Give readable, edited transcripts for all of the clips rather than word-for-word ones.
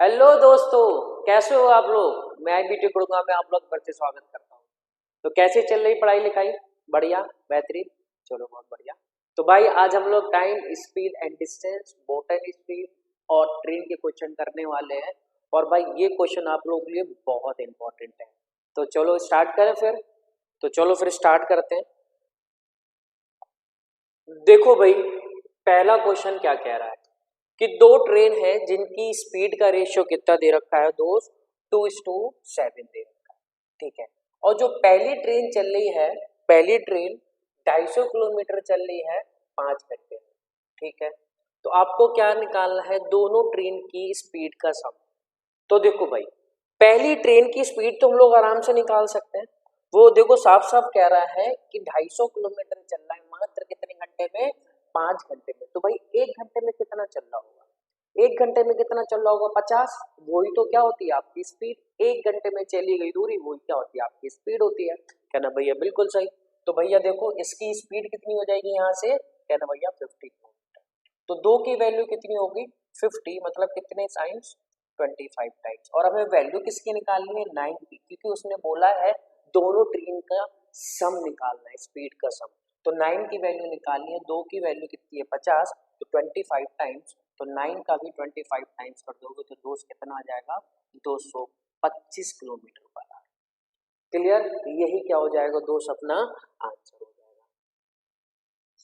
Hello दोस्तों, कैसे हो आप लोग। मैं बीटी गुड़गांव में आप लोग फिर से स्वागत करता हूँ। तो कैसे चल रही पढ़ाई लिखाई? बढ़िया, बेहतरीन, चलो बहुत बढ़िया। तो भाई आज हम लोग time, speed and distance, motor speed और ट्रेन के क्वेश्चन करने वाले हैं। और भाई ये क्वेश्चन आप लोगों के लिए बहुत इंपॉर्टेंट है। तो चलो स्टार्ट करें फिर। तो चलो फिर स्टार्ट करते हैं। देखो भाई, पहला क्वेश्चन क्या कह रहा है कि दो ट्रेन है जिनकी स्पीड का रेशियो कितना दे रखा है दोस्त, 2:7 दे रखा है। ठीक है। और जो पहली ट्रेन चल रही है, पहली ट्रेन 250 किलोमीटर चल रही है 5 घंटे में। ठीक है। तो आपको क्या निकालना है, दोनों ट्रेन की स्पीड का सम। तो देखो भाई, पहली ट्रेन की स्पीड तो हम लोग आराम से निकाल सकते हैं। वो देखो साफ साफ कह रहा है कि 250 किलोमीटर चल रहा है मात्र कितने घंटे में, 5 घंटे में। तो भाई 1 घंटे में कितना चल रहा होगा, 1 घंटे में कितना चल रहा होगा, 50। वही तो क्या होती है आपकी स्पीड, 1 घंटे में चली गई दूरी वही क्या होती है आपकी स्पीड होती है। कहना भैया बिल्कुल सही। तो भैया देखो इसकी स्पीड कितनी हो जाएगी यहाँ से, कहना भैया 50 किलोमीटर। तो दो की वैल्यू कितनी होगी, 50, मतलब कितने साइंस, 25 टाइम्स। और हमें वैल्यू किसकी निकालनी है, 9 की, क्योंकि उसने बोला है दोनों ट्रेन का सम निकालना है, स्पीड का सम। तो 9 की वैल्यू निकालनी है, 2 की वैल्यू कितनी है 50, तो 25 टाइम्स। तो 9 का भी 25 टाइम्स कर दोगे तो दोस्त कितना आ जाएगा, 225 किलोमीटर पर आवर। क्लियर, यही क्या हो जाएगा दोस्त, अपना आंसर हो जाएगा।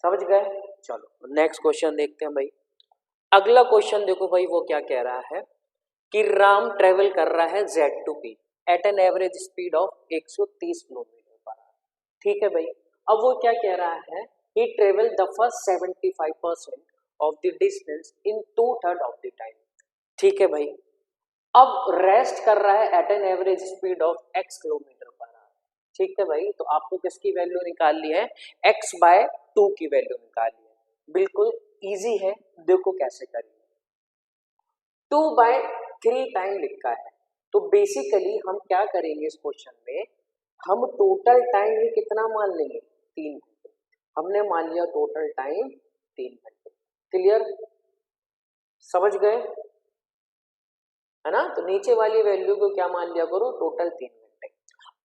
समझ गए। चलो नेक्स्ट क्वेश्चन देखते हैं भाई। अगला क्वेश्चन देखो भाई, वो क्या कह रहा है कि राम ट्रेवल कर रहा है Z to P at an average speed of 130 kilometre per hour. ठीक है भाई। अब वो क्या कह रहा है, he travel the first 75% of the distance in 2/3 of the time. ठीक है भाई। अब रेस्ट कर रहा है at an average speed of x kilometre per hour. ठीक है भाई। तो आपको किसकी वैल्यू निकालनी है, x/2 की वैल्यू निकालनी है। बिल्कुल इजी है, देखो कैसे करेंगे। 2/3 टाइम लिखा है। तो बेसिकली हम क्या करेंगे इस क्वेश्चन में, हम टोटल टाइम ही कितना मान लेंगे, 3 घंटे। हमने मान लिया टोटल टाइम 3 घंटे। क्लियर, समझ गए, है ना। तो नीचे वाली वैल्यू को क्या मान लिया करो, टोटल 3 घंटे।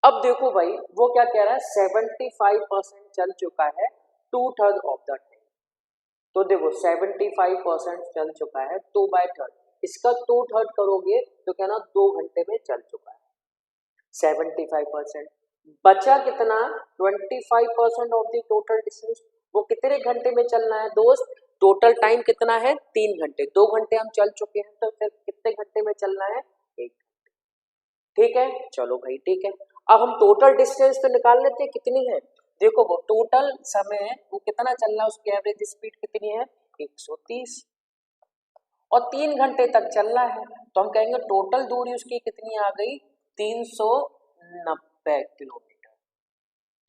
अब देखो भाई वो क्या कह रहा है, 75% चल चुका है 2/3 ऑफ द टाइम। तो देखो 75% चल चुका है 2/3, इसका 2/3 करोगे तो क्या ना 2 घंटे में चल चुका है 75%। बचा कितना, 25% ऑफ द टोटल डिस्टेंस। वो कितने घंटे में चलना है दोस्त, टोटल टाइम कितना है 3 घंटे, 2 घंटे हम चल चुके हैं तो फिर कितने घंटे में चलना है, 1 घंटे। ठीक है, चलो भाई ठीक है। अब हम टोटल डिस्टेंस तो निकाल लेते हैं कितनी है। देखो वो टोटल समय है वो कितना चल रहा है, उसकी एवरेज स्पीड कितनी है, 130, और 3 घंटे तक चल रहा है। तो हम कहेंगे टोटल दूरी उसकी कितनी आ गई, 390 किलोमीटर।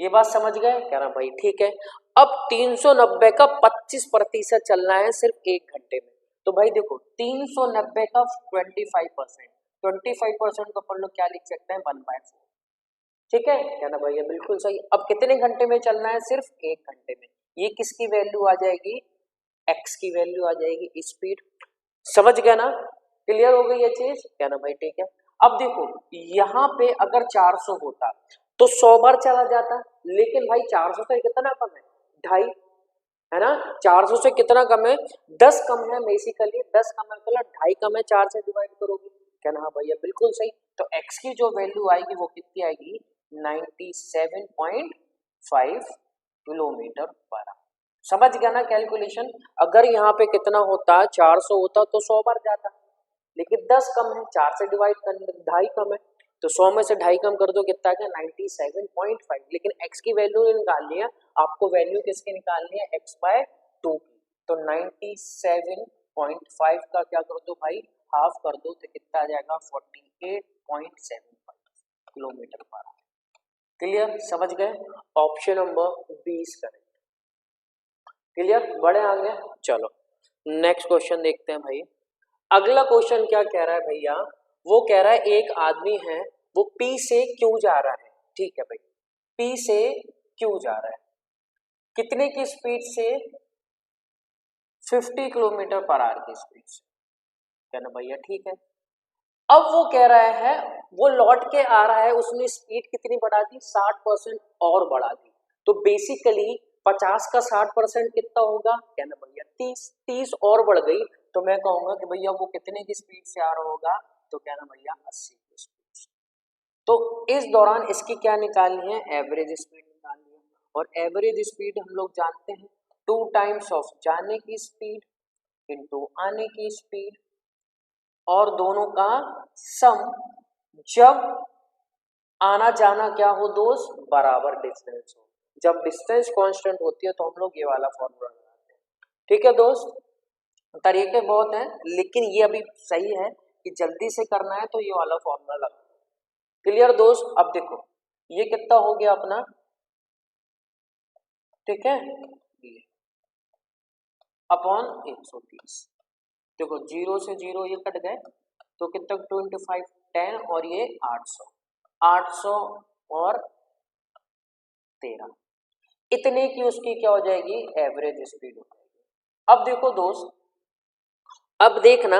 ये बात समझ गए, कह रहा भाई ठीक है। अब 390 का 25% चलना है सिर्फ 1 घंटे में। तो भाई देखो 390 का 25%, 25% को अपन लोग क्या लिख सकते हैं, 1/4। ठीक है, कहना भैया बिल्कुल सही। अब कितने घंटे में चलना है, सिर्फ 1 घंटे में। ये किसकी वैल्यू आ जाएगी, एक्स की वैल्यू आ जाएगी, स्पीड। समझ गया ना, क्लियर हो गई ये चीज, कहना भाई ठीक है। अब देखो यहाँ पे अगर 400 होता तो 100 बार चला जाता, लेकिन भाई 400 से कितना कम है, 2.5, है ना। 400 से कितना कम है, 10 कम है बेसिकली, 10 कम है मतलब 2.5 कम है, 4 से डिवाइड करोगे। कहना हाँ भैया बिल्कुल सही। तो x की जो वैल्यू आएगी वो कितनी आएगी, 97.5 किलोमीटर पर आवर। समझ गया ना कैलकुलेशन। अगर यहाँ पे कितना होता, 400 होता तो 100 बार जाता, लेकिन 10 कम है, 4 से डिवाइड कर, 2.5 कम है, तो 100 में से 2.5 कम कर दो कितना है, 97.5। लेकिन x की वैल्यू निकालनी है आपको, वैल्यू किसकी निकालनी है, x/2 की। तो 97.5 का क्या कर दो भाई, हाफ कर दो तो कितना आ जाएगा, 48.75 किलोमीटर पर आवर। क्लियर, समझ गए। ऑप्शन नंबर 20 करें। क्लियर, बड़े आगे। चलो नेक्स्ट क्वेश्चन देखते हैं भाई। अगला क्वेश्चन क्या कह रहा है भैया, वो कह रहा है एक आदमी है, वो P से Q जा रहा है। ठीक है भाई, P से Q जा रहा है, कितने की स्पीड से, 50 किलोमीटर पर आवर की स्पीड से। कहना भैया ठीक है। अब वो कह रहा है वो लौट के आ रहा है, उसने स्पीड कितनी बढ़ा दी, 60% और बढ़ा दी। तो बेसिकली 50 का 60% कितना होगा, कहना भैया 30 और बढ़ गई तो मैं कहूंगा कि भैया वो कितने की स्पीड से आ रहा होगा, तो कहना भैया 80 की स्पीड से। तो इस दौरान इसकी क्या निकालनी है, एवरेज स्पीड निकालनी है। और एवरेज स्पीड हम लोग जानते हैं 2 टाइम्स ऑफ जाने की स्पीड इंटू आने की स्पीड और दोनों का सम, जब आना जाना क्या हो दोस्त, बराबर डिस्टेंस हो। जब डिस्टेंस कांस्टेंट होती है तो हम लोग ये वाला फॉर्मूला लगाते हैं। ठीक है दोस्त, तरीके बहुत हैं लेकिन ये अभी सही है कि जल्दी से करना है तो ये वाला फॉर्मूला लगा। क्लियर दोस्त, अब देखो ये कितना हो गया अपना, ठीक है, अपॉन 130। देखो 0 से 0 ये कट गए तो कितना 25 10 और ये 800 800 और 13, इतने की उसकी क्या हो जाएगी, एवरेज स्पीड हो जाएगी। अब देखो दोस्त, अब देखना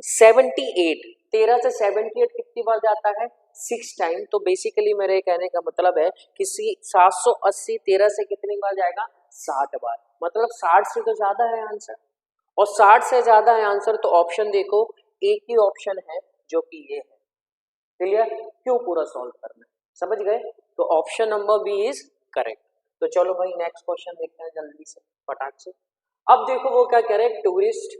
78, 13 से 78 कितनी बार जाता है, 6 टाइम। तो बेसिकली मेरे कहने का मतलब है कि 780 13 से कितनी बार जाएगा, 60 बार, मतलब 60 से तो ज्यादा है आंसर। और 60 से ज्यादा है आंसर तो ऑप्शन देखो एक ही ऑप्शन है जो कि ये है। क्लियर, क्यों पूरा सॉल्व करना है, समझ गए, तो option number B is correct. तो चलो भाई नेक्स्ट क्वेश्चन देखते हैं जल्दी से फटाक से। अब देखो वो क्या कह रहे हैं, टूरिस्ट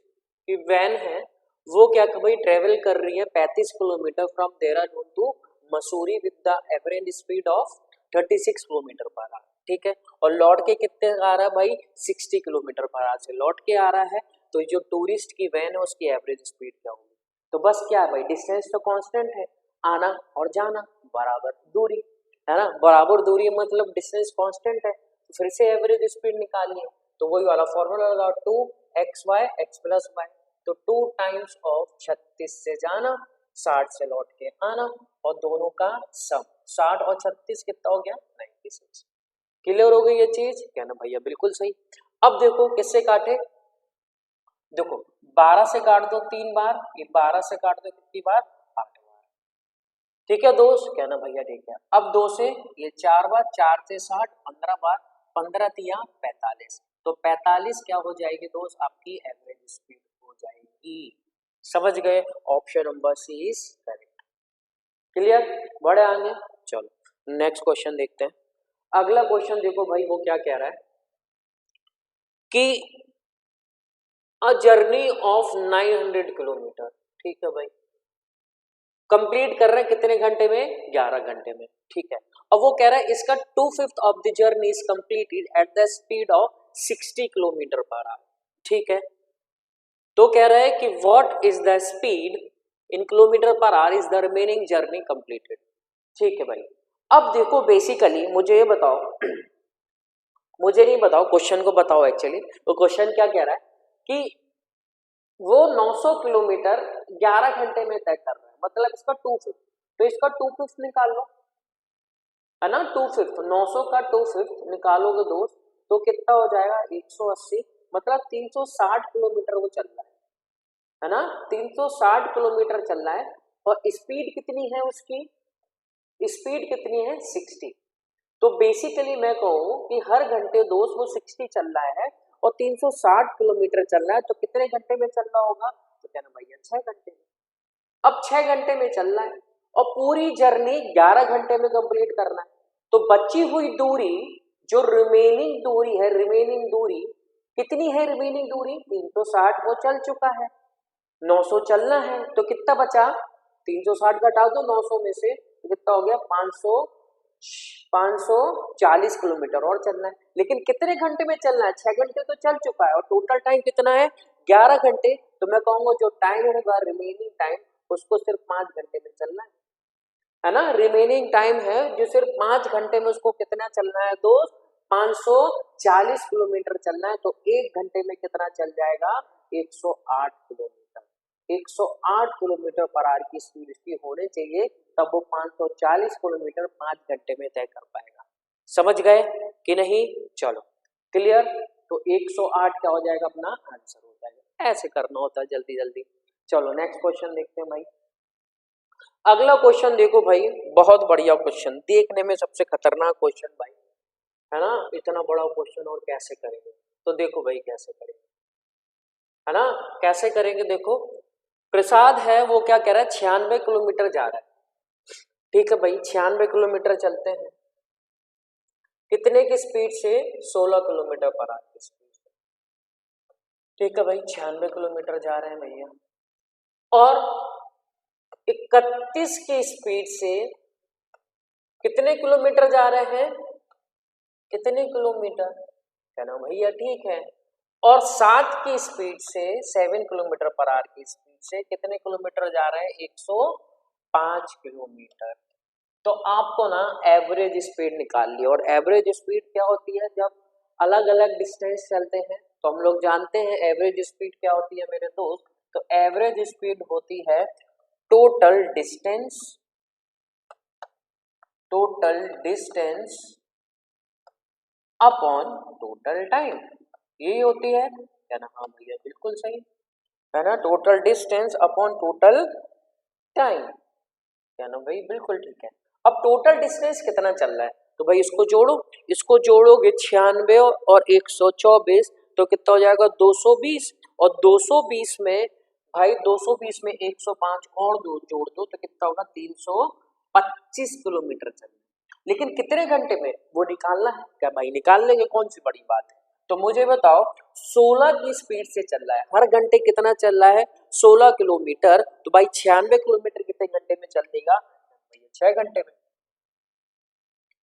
की वैन है वो क्या भाई ट्रेवल कर रही है 35 kilometre from Dehradun to Mussoorie with the average speed of 36 kilometre per hour. ठीक है, और लौट के कितने आ रहा है भाई, 60 किलोमीटर पर आवर से लौट के आ रहा है। तो जो टूरिस्ट की वैन है उसकी एवरेज स्पीड क्या होगी, तो बस क्या है भाई, डिस्टेंस तो कांस्टेंट है, आना और जाना बराबर दूरी, है ना, बराबर दूरी मतलब डिस्टेंस कांस्टेंट है, तो फिर से एवरेज स्पीड निकालनी है। तो वही वाला फॉर्मूला लगाओ 2xy x प्लस वाई। तो 2 टाइम्स ऑफ 36 से जाना 60 से लौट के आना और दोनों का सम 60 और 36 कितना हो गया 96। क्लियर हो गई ये चीज, कहना भैया बिल्कुल सही। अब देखो किससे काटे, देखो 12 से काट दो 3 बार, ये 12 से काट दो कितनी बार, 8 बार। ठीक है दोस्त, कहना भैया ठीक है। अब 2 से ये 4 बार, 4 से 60 15 बार, 15 तिया 45। तो 45 क्या हो जाएगी दोस्त, आपकी एवरेज स्पीड हो जाएगी। समझ गए, option number C is correct. Clear, बड़े आगे, चलो नेक्स्ट क्वेश्चन देखते हैं। अगला क्वेश्चन देखो भाई वो क्या कह रहा है कि अ जर्नी ऑफ 900 किलोमीटर, ठीक है भाई, कंप्लीट कर रहे हैं कितने घंटे में, 11 घंटे में। ठीक है, अब वो कह रहा है इसका 2/5 of the journey is completed at the speed of 60 kilometre per hour. ठीक है, तो कह रहा है कि what is the speed in kilometre per our is the remaining journey completed. ठीक है भाई, अब देखो बेसिकली मुझे ये बताओ मुझे नहीं बताओ क्वेश्चन को बताओ एक्चुअली, तो क्वेश्चन क्या कह रहा है कि वो 900 किलोमीटर 11 घंटे में तय कर रहा है, मतलब इसका 2/5, तो इसका 2/5 निकाल लो, है ना, 2/5 900 का 2/5 निकालोगे दोस्त तो कितना हो जाएगा 180, मतलब 360 किलोमीटर वो चल रहा है ना, 360 किलोमीटर चल रहा है। और स्पीड कितनी है उसकी, स्पीड कितनी है 60। तो बेसिकली मैं कहूँ कि हर घंटे दोस्त वो 60 चल रहा है और 360 किलोमीटर चल रहा है, तो कितने घंटे में चल रहा होगा, तो कहना भैया 6 घंटे में। अब 6 घंटे में चल रहा है और पूरी जर्नी 11 घंटे में कंप्लीट करना है, तो बची हुई दूरी जो रिमेनिंग दूरी है, रिमेनिंग दूरी कितनी है, रिमेनिंग दूरी 360 वो चल चुका है, 900 चलना है, तो कितना बचा 360 घटा दो 900 में से, तो कितना हो गया 540 किलोमीटर और चलना है। लेकिन कितने घंटे में चलना है, 6 घंटे तो चल चुका है और टोटल टाइम कितना है 11 घंटे। तो मैं कहूंगा जो टाइम होगा रिमेनिंग टाइम उसको सिर्फ 5 घंटे में चलना है ना, रिमेनिंग टाइम है जो सिर्फ 5 घंटे में उसको कितना चलना है दोस्त, 540 किलोमीटर चलना है। तो 1 घंटे में कितना चल जाएगा 108 किलोमीटर, 108 किलोमीटर पर आवर की स्पीड इसकी होनी चाहिए, तब वो 540 किलोमीटर 5 घंटे में तय कर पाएगा। समझ गए कि नहीं, चलो क्लियर। तो 108 क्या हो जाएगा अपना आंसर हो जाएगा, ऐसे करना होता है जल्दी जल्दी। चलो नेक्स्ट क्वेश्चन देखते हैं भाई। अगला क्वेश्चन देखो भाई, बहुत बढ़िया क्वेश्चन, देखने में सबसे खतरनाक क्वेश्चन भाई, है ना। इतना बड़ा क्वेश्चन और कैसे करेंगे, तो देखो भाई कैसे करेंगे, है ना। कैसे करेंगे देखो, प्रसाद है वो क्या कह रहा है, 96 किलोमीटर जा रहा है। ठीक है भाई, 96 किलोमीटर चलते हैं, कितने की स्पीड से, 16 किलोमीटर पर आवर की स्पीड से। ठीक है भाई, 96 किलोमीटर जा रहे हैं भैया, और 31 की स्पीड से कितने किलोमीटर जा रहे हैं, कितने किलोमीटर, कहना भैया ठीक है, और 7 की स्पीड से, 7 किलोमीटर पर आवर की स्पीड से कितने किलोमीटर जा रहे हैं, 105 किलोमीटर। तो आपको ना एवरेज स्पीड निकाल ली, और एवरेज स्पीड क्या होती है, जब अलग अलग डिस्टेंस चलते हैं तो हम लोग जानते हैं एवरेज स्पीड क्या होती है मेरे दोस्त। तो एवरेज स्पीड होती है total distance, total distance upon total time, यही होती है, क्या ना। हाँ भैया बिल्कुल सही, है ना, total distance upon total time, क्या ना भाई बिल्कुल ठीक है। अब टोटल डिस्टेंस कितना चल रहा है, तो भाई इसको जोड़ो, इसको जोड़ोगे 96 और 124, तो कितना हो जाएगा 220, और 220 में भाई 220 में 105 और दो जोड़ दो तो कितना होगा, 325 किलोमीटर चलना। लेकिन कितने घंटे में वो निकालना है, क्या भाई निकाल लेंगे, कौन सी बड़ी बात है। तो मुझे बताओ 16 की स्पीड से चल रहा है, हर घंटे कितना चल रहा है, 16 किलोमीटर, तो भाई 96 किलोमीटर कितने घंटे में चल देगा, भैया 6 घंटे में,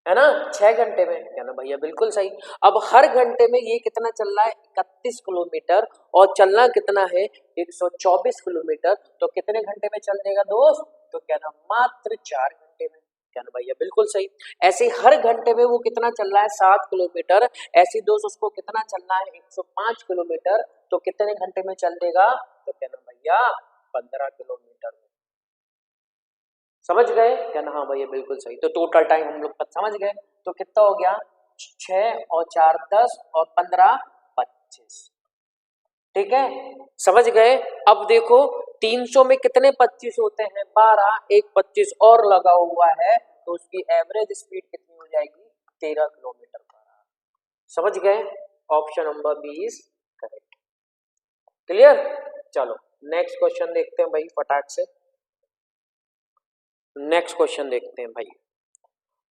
है ना, 6 घंटे में, क्या ना भैया बिल्कुल सही। अब हर घंटे में ये कितना चल रहा है, 31 किलोमीटर, और चलना कितना है, 124 किलोमीटर, तो कितने घंटे में चल देगा दोस्त, तो क्या ना मात्र 4 घंटे में, क्या ना भैया बिल्कुल सही। ऐसे ही हर घंटे में वो कितना चल रहा है, 7 किलोमीटर, ऐसी दोस्त उसको कितना चलना है, 105 किलोमीटर, तो कितने घंटे में चल देगा, तो क्या ना भैया 15 किलोमीटर में। समझ गए, क्या ना, हाँ भैया बिल्कुल सही। तो टोटल टाइम हम लोग समझ गए, तो कितना हो गया, 6 और 4 10 और 15 25। ठीक है, समझ गए। अब देखो 300 में कितने 25 होते हैं, 12, एक 25 और लगा हुआ है, तो उसकी एवरेज स्पीड कितनी हो जाएगी, 13 किलोमीटर पर आवर। समझ गए, ऑप्शन नंबर 20 करेक्ट। क्लियर, चलो नेक्स्ट क्वेश्चन देखते हैं भाई फटाक से, नेक्स्ट क्वेश्चन देखते हैं भाई।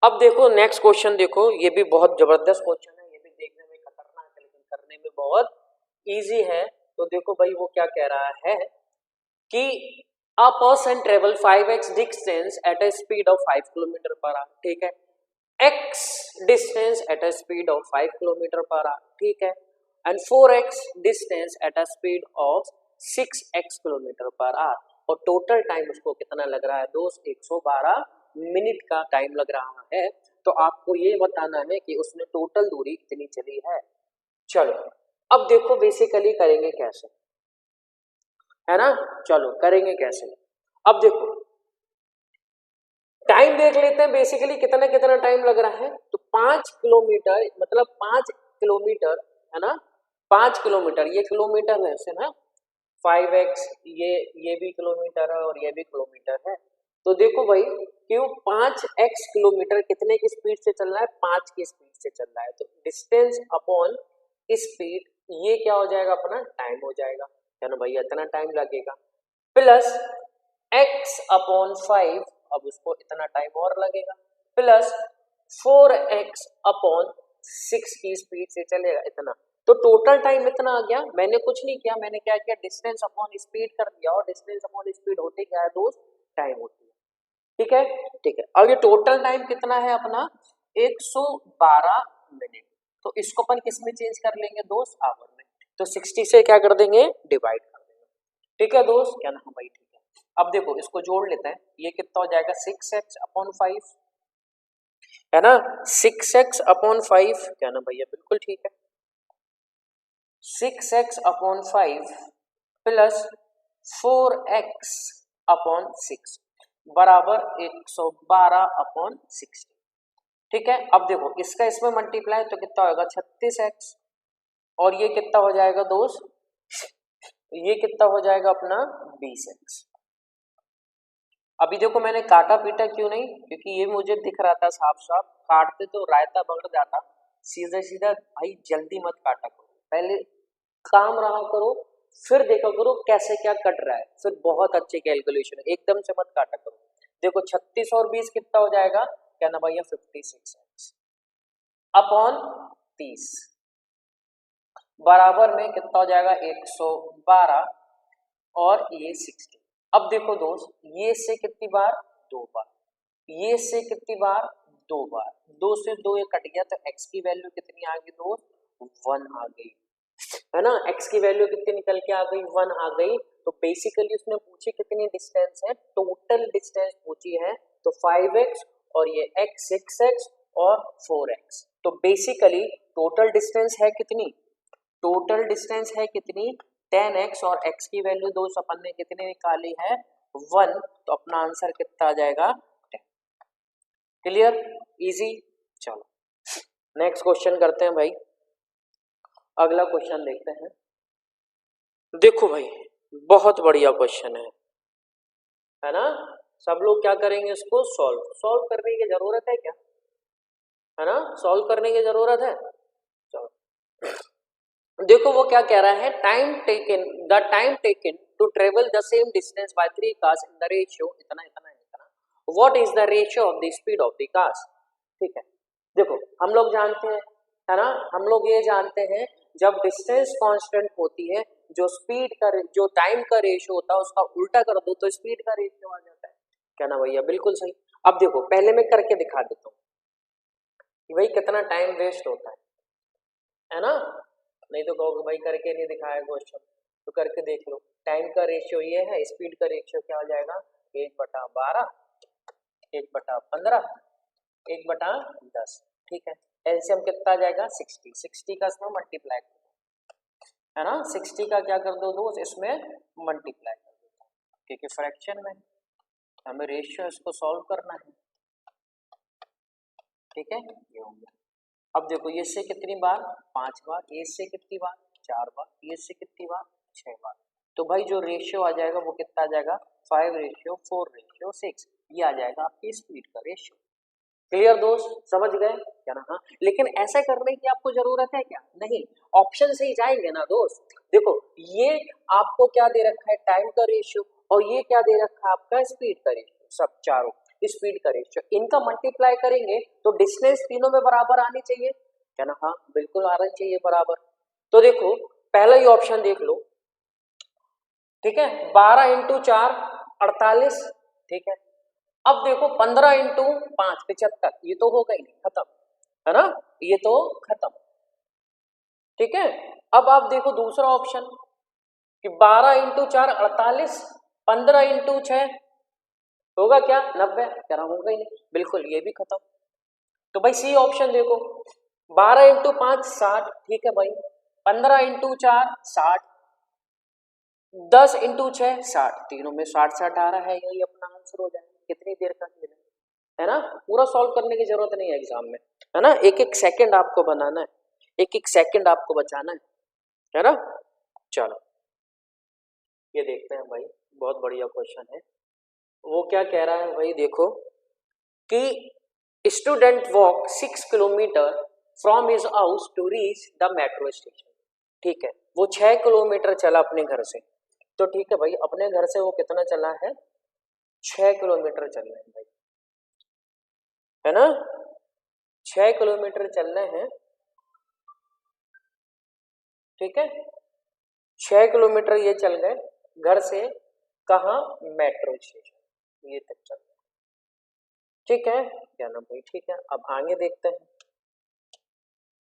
अब देखो नेक्स्ट क्वेश्चन देखो, ये भी बहुत जबरदस्त क्वेश्चन है, ये भी देखने में खतरनाक है लेकिन करने में बहुत इजी है। तो देखो भाई वो क्या कह रहा है कि a person travel 5x distance at a speed of 5 kilometre per hour, ठीक है, x distance at a speed of 5 kilometre per hour, ठीक है, and 4x distance at a speed of 6x kilometre per our, और total time उसको कितना लग रहा है दोस्त, 112 मिनट का टाइम लग रहा है। तो आपको ये बताना है कि उसने टोटल दूरी कितनी चली है। चलो अब देखो बेसिकली करेंगे कैसे, है ना, चलो करेंगे कैसे। अब देखो टाइम देख लेते हैं बेसिकली कितना कितना टाइम लग रहा है, तो 5 किलोमीटर मतलब 5 किलोमीटर, है ना, 5 किलोमीटर, ये किलोमीटर है से ना, 5x, ये भी किलोमीटर है और ये भी किलोमीटर है। तो देखो भाई क्यों 5x किलोमीटर कितने की स्पीड से चल रहा है, 5 की स्पीड से चल रहा है, तो डिस्टेंस अपॉन स्पीड, ये क्या हो जाएगा अपना टाइम हो जाएगा, है ना भैया इतना टाइम लगेगा, प्लस x अपॉन 5, अब उसको इतना टाइम और लगेगा, प्लस 4x अपॉन 6 की स्पीड से चलेगा इतना, तो टोटल टाइम इतना आ गया। मैंने कुछ नहीं किया, मैंने क्या किया, डिस्टेंस अपॉन स्पीड कर दिया, और डिस्टेंस अपॉन स्पीड होते क्या है दोस्त, टाइम होती है। ठीक है, ठीक है, और ये टोटल टाइम कितना है अपना 112 मिनट, तो इसको अपन किस में चेंज कर लेंगे दोस्त, आवर में, तो 60 से क्या कर देंगे, डिवाइड कर देंगे। ठीक है दोस्त, क्या ना भाई ठीक है। अब देखो इसको जोड़ लेते हैं, ये कितना हो जाएगा 6x अपॉन 5, है ना, 6x अपॉन 5, क्या ना भैया बिल्कुल ठीक है, 6x upon 5 plus 4x upon 6 बराबर 112 अपॉन 60। ठीक है, अब देखो इसका इसमें मल्टीप्लाई तो कितना होगा 36x, और ये कितना हो जाएगा दोस्त, ये कितना हो जाएगा अपना 20x। अभी देखो मैंने काटा पीटा क्यों नहीं, क्योंकि ये मुझे दिख रहा था साफ साफ, काटते तो रायता बगड़ जाता। सीधा सीधा भाई जल्दी मत काटा करो, पहले काम रहा करो, फिर देखा करो कैसे क्या कट रहा है, फिर बहुत अच्छे कैलकुलेशन है, एकदम से मत काटा करो। देखो 36 और 20 कितना हो जाएगा, क्या ना भैया 56 अपॉन 30 बराबर में कितना हो जाएगा 112 और ये 60। अब देखो दोस्त, ये से कितनी बार, 2 बार, ये से कितनी बार, 2 बार, 2 से 2 ये कट गया, तो x की वैल्यू कितनी आ गई दोस्त, 1 आ गई, है ना। x की वैल्यू कितनी निकल के आ गई, 1 आ गई। तो बेसिकली उसने पूछी कितनी डिस्टेंस है, टोटल डिस्टेंस पूछी है, तो 5x और ये x 6x और 4x। तो बेसिकली टोटल डिस्टेंस है कितनी, टोटल डिस्टेंस है कितनी 10x और x की वैल्यू 2 अपन ने कितनी निकाली है 1, तो अपना आंसर कितना आ जाएगा 10। Clear, easy. चलो नेक्स्ट क्वेश्चन करते हैं भाई, अगला क्वेश्चन देखते हैं। देखो भाई बहुत बढ़िया क्वेश्चन है ना। सब लोग क्या करेंगे, इसको सॉल्व करने की जरूरत है क्या, है ना, सॉल्व करने की जरूरत है। चलो देखो वो क्या कह रहा है, the time taken to travel the same distance by 3 cars in the ratio इतना इतना इतना, what is the ratio of the speed of the cars. ठीक है, देखो हम लोग जानते हैं, है ना, हम लोग ये जानते हैं जब डिस्टेंस कांस्टेंट होती है, जो टाइम का रेशियो होता है उसका उल्टा कर दो तो स्पीड का रेशियो आ जाता है। क्या ना भैया, बिल्कुल सही। अब देखो पहले मैं करके दिखा देता हूँ कि भाई कितना टाइम वेस्ट होता है ना। नहीं तो कहोगे भाई करके नहीं दिखाया क्वेश्चन, तो करके देख लो। टाइम का रेशियो ये है, स्पीड का रेशियो क्या हो जाएगा 1/12, 1/15, 1/10। ठीक है, एलसीएम कितना आ जाएगा 60, 60 का इसमें मल्टीप्लाई कर दो, है ना, 60 का क्या कर दो दोस्त इसमें मल्टीप्लाई कर दो, क्योंकि फ्रैक्शन में हमें रेशियो इसको सॉल्व करना है। ठीक है, ये हो गया। अब देखो ये से कितनी बार 5 बार, ये से कितनी बार 4 बार, ये से कितनी बार 6 बार, तो भाई जो रेशियो आ जाएगा वो कितना आ जाएगा 5:4:6, ये आ जाएगा आपकी स्पीड का रेशियो। क्लियर दोस्त, समझ गए क्या ना। हाँ, लेकिन ऐसा करने की आपको जरूरत है क्या, नहीं, ऑप्शन से ही जाएंगे ना दोस्त। देखो ये आपको क्या दे रखा है टाइम का रेशियो, और ये क्या दे रखा है आपका स्पीड का रेशियो, सब चारों स्पीड का रेशियो, इनका मल्टीप्लाई करेंगे तो डिस्टेंस तीनों में बराबर आनी चाहिए, क्या ना। हाँ बिल्कुल आना चाहिए बराबर। तो देखो पहला ही ऑप्शन देख लो, ठीक है, 12 × 4 48, ठीक है। अब देखो 15 × 5 75, ये तो हो गई खत्म, है ना, ये तो खत्म। ठीक है, अब आप देखो दूसरा ऑप्शन कि 12 × 4 48, 15 × 6 होगा क्या 90, क्या होगा ही नहीं, बिल्कुल ये भी खत्म। तो भाई सी ऑप्शन देखो, 12 × 5 60, ठीक है भाई, 15 × 4 60, 10 × 6 60, तीनों में 60 आ रहा है, यही अपना आंसर हो जाएगा। कितनी देर का खेल है ना, पूरा सॉल्व करने की जरूरत नहीं है एग्जाम में, है ना, एक एक सेकंड आपको बनाना है, एक एक सेकंड आपको बचाना है ना। चलो ये देखते हैं भाई, बहुत बढ़िया क्वेश्चन है। वो क्या कह रहा है भाई, देखो कि student walk 6 kilometre from his house to reach the metro station. ठीक है, वो 6 किलोमीटर चला अपने घर से, तो ठीक है भाई अपने घर से वो कितना चला है 6 किलोमीटर चल रहे हैं भाई, है ना, 6 किलोमीटर चलने हैं। ठीक है, 6 किलोमीटर ये चल गए घर से, कहा मेट्रो स्टेशन, ये तक चल गए। ठीक है, क्या ना भाई, ठीक है, अब आगे देखते हैं।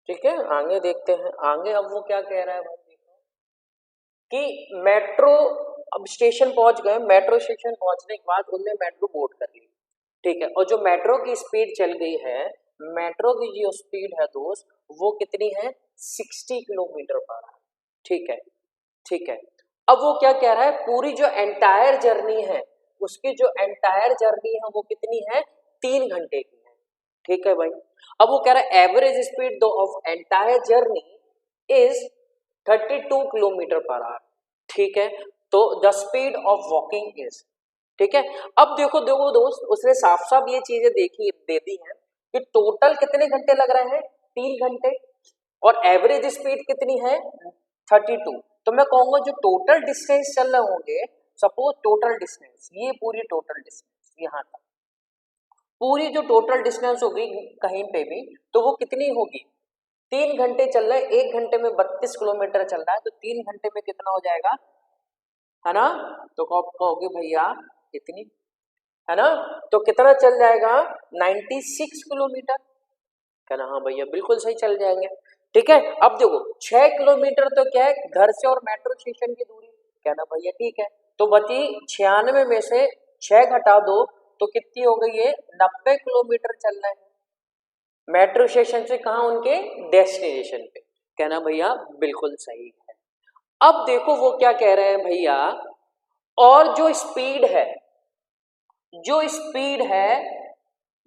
ठीक है, आगे देखते हैं, आगे अब वो क्या कह रहा है भाई, देखो कि मेट्रो, अब स्टेशन पहुंच गए, मेट्रो स्टेशन पहुंचने के बाद उनने मेट्रो बोर्ड कर ली। ठीक है, और जो मेट्रो की स्पीड चल गई है, मेट्रो की जो स्पीड है दोस्त वो कितनी है 60 किलोमीटर पर आवर। ठीक है, ठीक है, अब वो क्या कह रहा है, पूरी जो एंटायर जर्नी है, उसकी जो एंटायर जर्नी है वो कितनी है 3 घंटे की है। ठीक है भाई, अब वो कह रहा है एवरेज स्पीड दो of entire journey is 32 kilometre per hour. ठीक है, तो the speed of walking is, ठीक है। अब देखो देखो दोस्त, उसने साफ साफ ये चीजें देखी दे दी है कि टोटल कितने घंटे लग रहे हैं, 3 घंटे, और एवरेज स्पीड कितनी है 32। तो मैं कहूंगा जो टोटल डिस्टेंस चल रहे होंगे, सपोज टोटल डिस्टेंस, ये पूरी टोटल डिस्टेंस यहाँ तक, पूरी जो टोटल डिस्टेंस होगी कहीं पे भी, तो वो कितनी होगी, 3 घंटे चल रहा है, 1 घंटे में 32 किलोमीटर चल रहा है, तो 3 घंटे में कितना हो जाएगा, है ना। तो कहोगे भैया कितनी, है ना, तो कितना चल जाएगा 96 किलोमीटर, कहना हाँ भैया बिल्कुल सही चल जाएंगे। ठीक है। अब देखो 6 किलोमीटर तो क्या है घर से और मेट्रो स्टेशन की दूरी, कहना भैया ठीक है, तो बची 96 में से 6 घटा दो तो कितनी हो गई है, 90 किलोमीटर चलना है मेट्रो स्टेशन से कहा, उनके डेस्टिनेशन पे, कहना भैया बिल्कुल सही है। अब देखो वो क्या कह रहे हैं भैया, और जो स्पीड है, जो स्पीड है,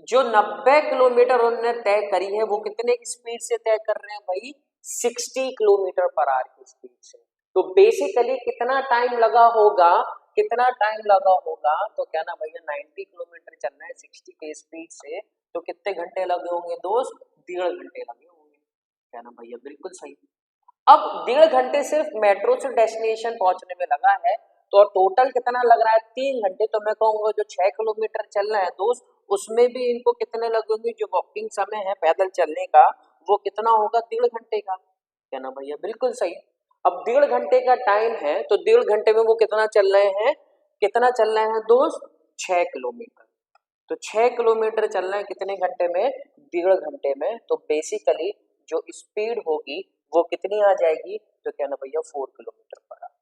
जो 90 किलोमीटर उन्होंने तय करी है, वो कितने की स्पीड से तय कर रहे हैं भाई, 60 किलोमीटर पर आवर की स्पीड से। तो बेसिकली कितना टाइम लगा होगा, कितना टाइम लगा होगा, तो क्या ना भैया 90 किलोमीटर चलना है 60 की स्पीड से, तो कितने घंटे लगे होंगे दोस्त, 1.5 घंटे लगे होंगे, क्या ना भैया बिल्कुल सही। अब 1.5 घंटे सिर्फ मेट्रो से डेस्टिनेशन पहुंचने में लगा है, तो टोटल कितना लग रहा है, 3 घंटे। तो मैं कहूंगा जो 6 किलोमीटर चलना है दोस्त, उसमें भी इनको कितने लगेंगे, जो वॉकिंग समय है पैदल चलने का, वो कितना होगा, 1.5 घंटे का, क्या ना भैया बिल्कुल सही। अब 1.5 घंटे का टाइम है, तो 1.5 घंटे में वो कितना चल रहे हैं, कितना चल रहे हैं दोस्त, 6 किलोमीटर। तो 6 किलोमीटर चलना है कितने घंटे में, 1.5 घंटे में। तो बेसिकली जो स्पीड होगी वो कितनी आ जाएगी, तो क्या ना भैया 4 किलोमीटर पर आवर,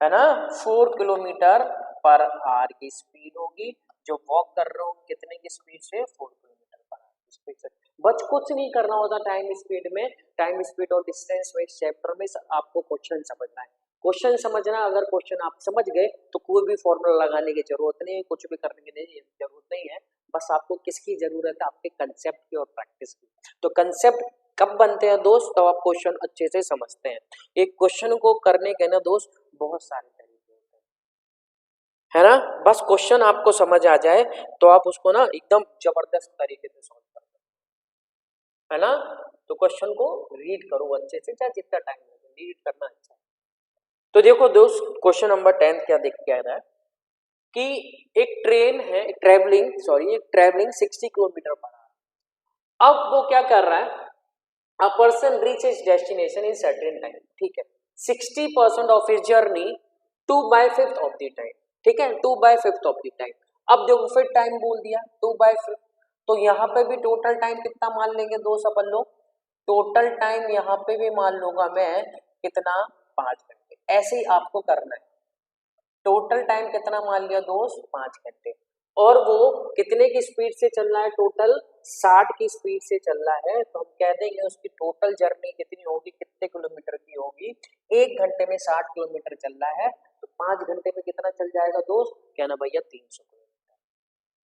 है ना, 4 किलोमीटर पर आवर की स्पीड होगी। जो वॉक कर रहे हो कितने की स्पीड से, 4 किलोमीटर पर आवर की स्पीड से। बस कुछ नहीं करना होता टाइम स्पीड में, टाइम स्पीड और डिस्टेंस में इस चैप्टर में आपको क्वेश्चन समझना है, क्वेश्चन समझना। अगर क्वेश्चन आप समझ गए तो कोई भी फॉर्मूला लगाने की जरूरत नहीं है, कुछ भी करने की जरूरत नहीं है, बस आपको किसकी जरूरत है, आपके कंसेप्ट की और प्रैक्टिस की। तो कंसेप्ट कब बनते हैं दोस्त, तो आप क्वेश्चन अच्छे से समझते हैं। एक क्वेश्चन को करने के ना दोस्त बहुत सारे तरीके होते हैं, है ना, बस क्वेश्चन आपको समझ आ जाए तो आप उसको ना एकदम जबरदस्त तरीके से सॉल्व कर सकते, है ना। तो क्वेश्चन को रीड करो अच्छे से, चाहे जितना टाइम लगे रीड करना अच्छा है। तो देखो दोस्त क्वेश्चन नंबर 10 क्या देख के आ रहा है कि एक ट्रेन है, एक ट्रेवलिंग 60 किलोमीटर पर आवर। अब वो क्या कर रहा है, a person reaches destination in certain time, ठीक है, 60% of his journey 2/5 of the time, ठीक है, 2/5 of the time। अब देखो फिर टाइम बोल दिया 2/5, तो यहाँ पे भी टोटल टाइम कितना मान लेंगे दोस्त अपन लोग, टोटल टाइम यहाँ पे भी मान लूंगा मैं कितना, 5 घंटे। ऐसे ही आपको करना है, टोटल टाइम कितना मान लिया दोस्त, 5 घंटे, और वो कितने की स्पीड से चल रहा है, टोटल 60 की स्पीड से चल रहा है, तो हम कह देंगे उसकी टोटल जर्नी कितनी होगी, कितने किलोमीटर की होगी, 1 घंटे में 60 किलोमीटर चल रहा है, तो 5 घंटे में कितना चल जाएगा दोस्त, क्या ना भैया 300 किलोमीटर,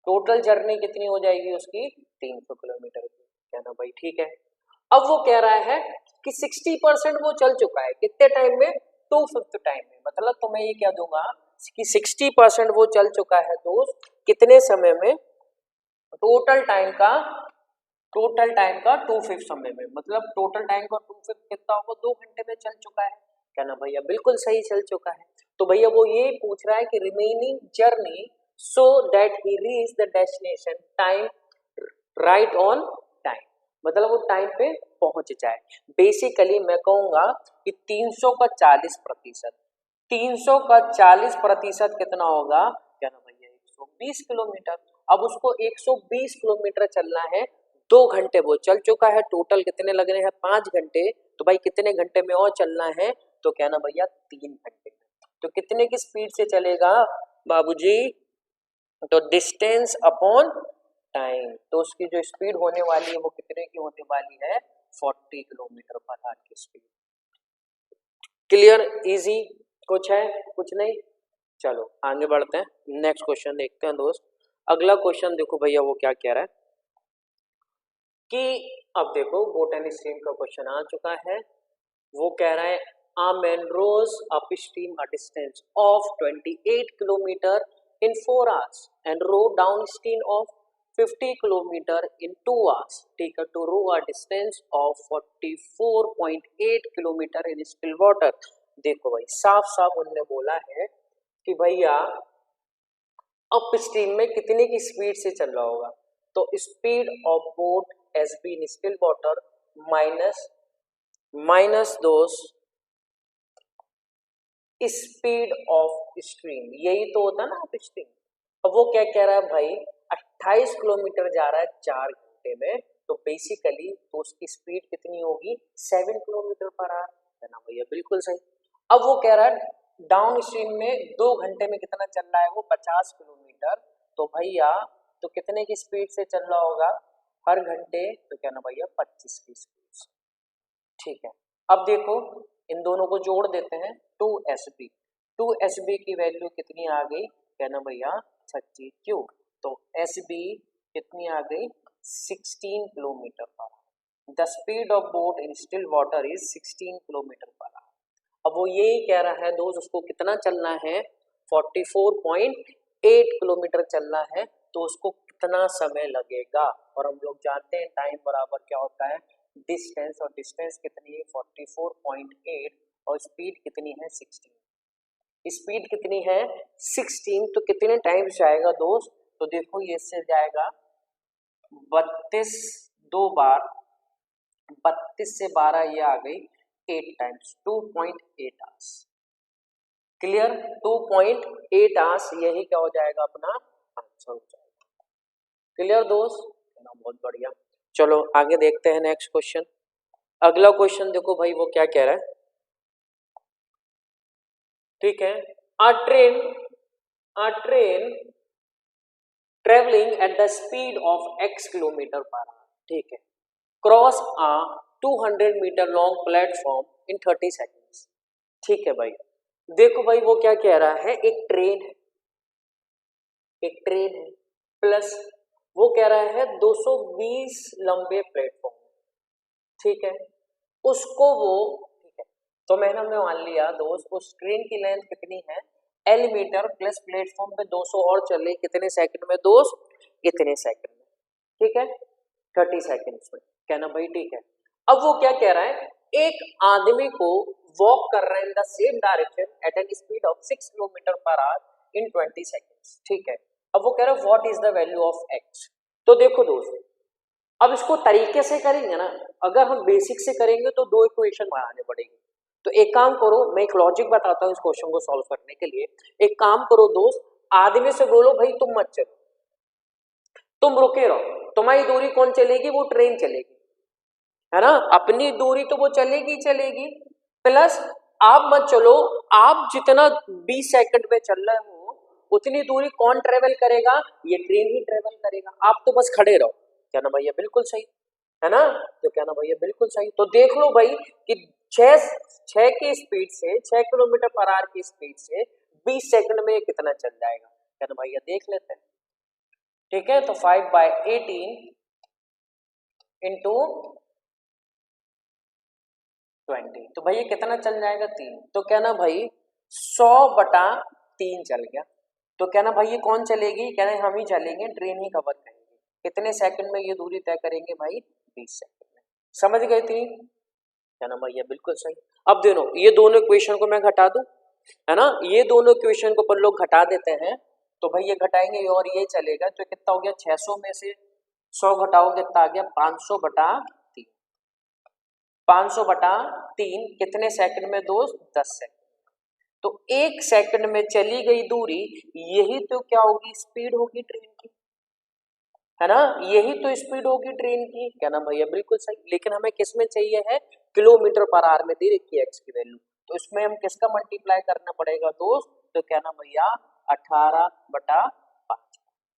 टोटल जर्नी कितनी हो जाएगी उसकी, 300 किलोमीटर की, क्या ना भाई ठीक है। अब वो कह रहा है कि 60% वो चल चुका है, कितने टाइम में, 2/5 टाइम में, मतलब तो मैं ये क्या दूंगा कि 60% वो चल चुका है दोस्त, कितने समय में, टोटल टाइम का 2/5 समय में, मतलब टोटल टाइम का 2/5 कितना होगा, 2 घंटे में चल चुका है, क्या ना भैया बिल्कुल सही चल चुका है। तो भैया वो ये पूछ रहा है कि remaining journey so that he reach the destination time right on time, मतलब वो टाइम पे पहुंच जाए। बेसिकली मैं कहूंगा कि 300 का 40%, 300 का 40% कितना होगा, क्या ना भैया 120 किलोमीटर। अब उसको 120 किलोमीटर चलना है, 2 घंटे वो चल चुका है, टोटल कितने लग रहे हैं, 5 घंटे, तो भाई कितने घंटे में और चलना है, तो क्या ना भैया 3 घंटे में। तो कितने की स्पीड से चलेगा बाबूजी, तो डिस्टेंस अपॉन टाइम, तो उसकी जो स्पीड होने वाली है वो कितने की होने वाली है, 40 किलोमीटर पर आवर की स्पीड। क्लियर, इजी, कुछ है, कुछ नहीं, चलो आगे बढ़ते हैं, नेक्स्ट क्वेश्चन देखते हैं दोस्त। अगला क्वेश्चन देखो भैया वो क्या कह रहा है कि अब देखो बोटनी स्ट्रीम का क्वेश्चन आ चुका है, वो कह रहा है a man rose upstream a distance of 28 kilometer in 4 hours and row downstream of 50 kilometre in 2 hours. ठीक है, to row a distance of 44.8 kilometre in still water. देखो भाई साफ साफ उन्होंने बोला है कि भैया अप स्ट्रीम में कितने की स्पीड से चल रहा होगा, तो speed of boat S be in still water minus those speed of stream, यही तो होता है ना अप स्ट्रीम। अब वो क्या कह रहा है भाई 28 किलोमीटर जा रहा है 4 घंटे में, तो बेसिकली तो उसकी स्पीड कितनी होगी 7 किलोमीटर पर आवर, है ना भैया बिल्कुल सही। अब वो कह रहा है डाउन स्ट्रीम में 2 घंटे में कितना चल रहा है वो 50 किलोमीटर, तो भैया तो कितने की स्पीड से चल रहा होगा हर घंटे, तो क्या ना भैया 25 की स्पीड से। ठीक है, अब देखो इन दोनों को जोड़ देते हैं 2SB, 2SB की वैल्यू कितनी आ गई, क्या ना भैया 30 क्यूब, तो SB कितनी आ गई 16 kilometre per our. The speed of boat in still water is 16 kilometre per our. अब वो यही कह रहा है दोस्त उसको कितना चलना है 44.8 किलोमीटर चलना है, तो उसको कितना समय लगेगा, और हम लोग जानते हैं टाइम बराबर क्या होता है डिस्टेंस, और डिस्टेंस कितनी है 44.8 और स्पीड कितनी है 16, स्पीड कितनी है 16, तो कितने टाइम जाएगा दोस्त, तो देखो ये इससे जाएगा 32 2 बार, 32 से 12 ये आ गई 8 टाइम्स 2.8 आवर्स। क्लियर, 2.8 आवर्स यही क्या हो जाएगा अपना आंसर हो जाएगा। क्लियर दोस्त, बहुत बढ़िया। चलो आगे देखते हैं नेक्स्ट क्वेश्चन। अगला क्वेश्चन देखो भाई वो क्या कह रहा है, ठीक है, a train traveling at the speed of x kilometre per hour, ठीक है, cross a 200 metre long platform in 30 seconds. ठीक है भाई, देखो भाई वो क्या कह रहा है एक ट्रेन है प्लस वो कह रहा है 220 लंबे प्लेटफॉर्म, ठीक है, उसको वो, ठीक है, तो मैंने हमने मान लिया दोस्त उस ट्रेन की लेंथ कितनी है L मीटर प्लस प्लेटफॉर्म पे 200 और चले कितने सेकंड में दोस्त, इतने सेकंड में, ठीक है 30 सेकंड्स में, कहना भाई ठीक है। अब वो क्या कह रहा है एक आदमी को वॉक कर रहा है in the same direction at an speed of 6 kilometre per hour in 20 seconds, ठीक है। अब वो कह रहा है what is the value of x, तो देखो दोस्त अब इसको तरीके से करेंगे ना, अगर हम बेसिक से करेंगे तो 2 इक्वेशन बनाने पड़ेगी, तो एक काम करो मैं एक लॉजिक बताता हूँ इस क्वेश्चन को सॉल्व करने के लिए। एक काम करो दोस्त, आदमी से बोलो भाई तुम मत चलो, तुम रुके रहो, तुम्हारी दूरी कौन चलेगी, वो ट्रेन चलेगी, है ना, अपनी दूरी तो वो चलेगी, प्लस आप मत चलो, आप जितना 20 सेकंड में चल रहे हो उतनी दूरी कौन ट्रेवल करेगा, ये ट्रेन ही ट्रेवल करेगा, आप तो बस खड़े रहो, क्या ना भैया बिल्कुल सही, है ना, तो क्या ना भैया बिल्कुल सही। तो देख लो भाई कि 6 की स्पीड से 6 किलोमीटर पर आवर की स्पीड से 20 सेकंड में कितना चल जाएगा, क्या ना भैया देख लेते हैं, ठीक है, तो 5/18 इंटू 20, तो भैया कितना चल जाएगा 3, तो क्या ना भाई 100/3 चल गया, तो क्या ना भाई ये कौन चलेगी, क्या ना हम ही चलेंगे, ट्रेन ही कवर करेंगे, कितने सेकंड में ये दूरी तय करेंगे भाई 20 सेकंड में, समझ गए थी, क्या ना भैया बिल्कुल सही। अब देखो ये दोनों इक्वेशन को मैं घटा दूं, है ना, ये दोनों इक्वेशन को अपन लोग घटा देते हैं, तो भाई ये घटाएंगे और ये चलेगा, तो कितना हो गया 600 में से 100 घटाओगे कितना आ गया 500/3, 500/3 कितने सेकंड में दोस्त 10 सेकंड, तो 1 सेकंड में चली गई दूरी, यही तो क्या होगी स्पीड होगी ट्रेन की, है ना, यही तो स्पीड होगी ट्रेन की, क्या ना भैया बिल्कुल सही। लेकिन हमें किस में चाहिए है किलोमीटर पर आवर में दे रखी है x की वैल्यू, तो इसमें हम किसका मल्टीप्लाई करना पड़ेगा दोस्त, तो क्या ना भैया 18/5,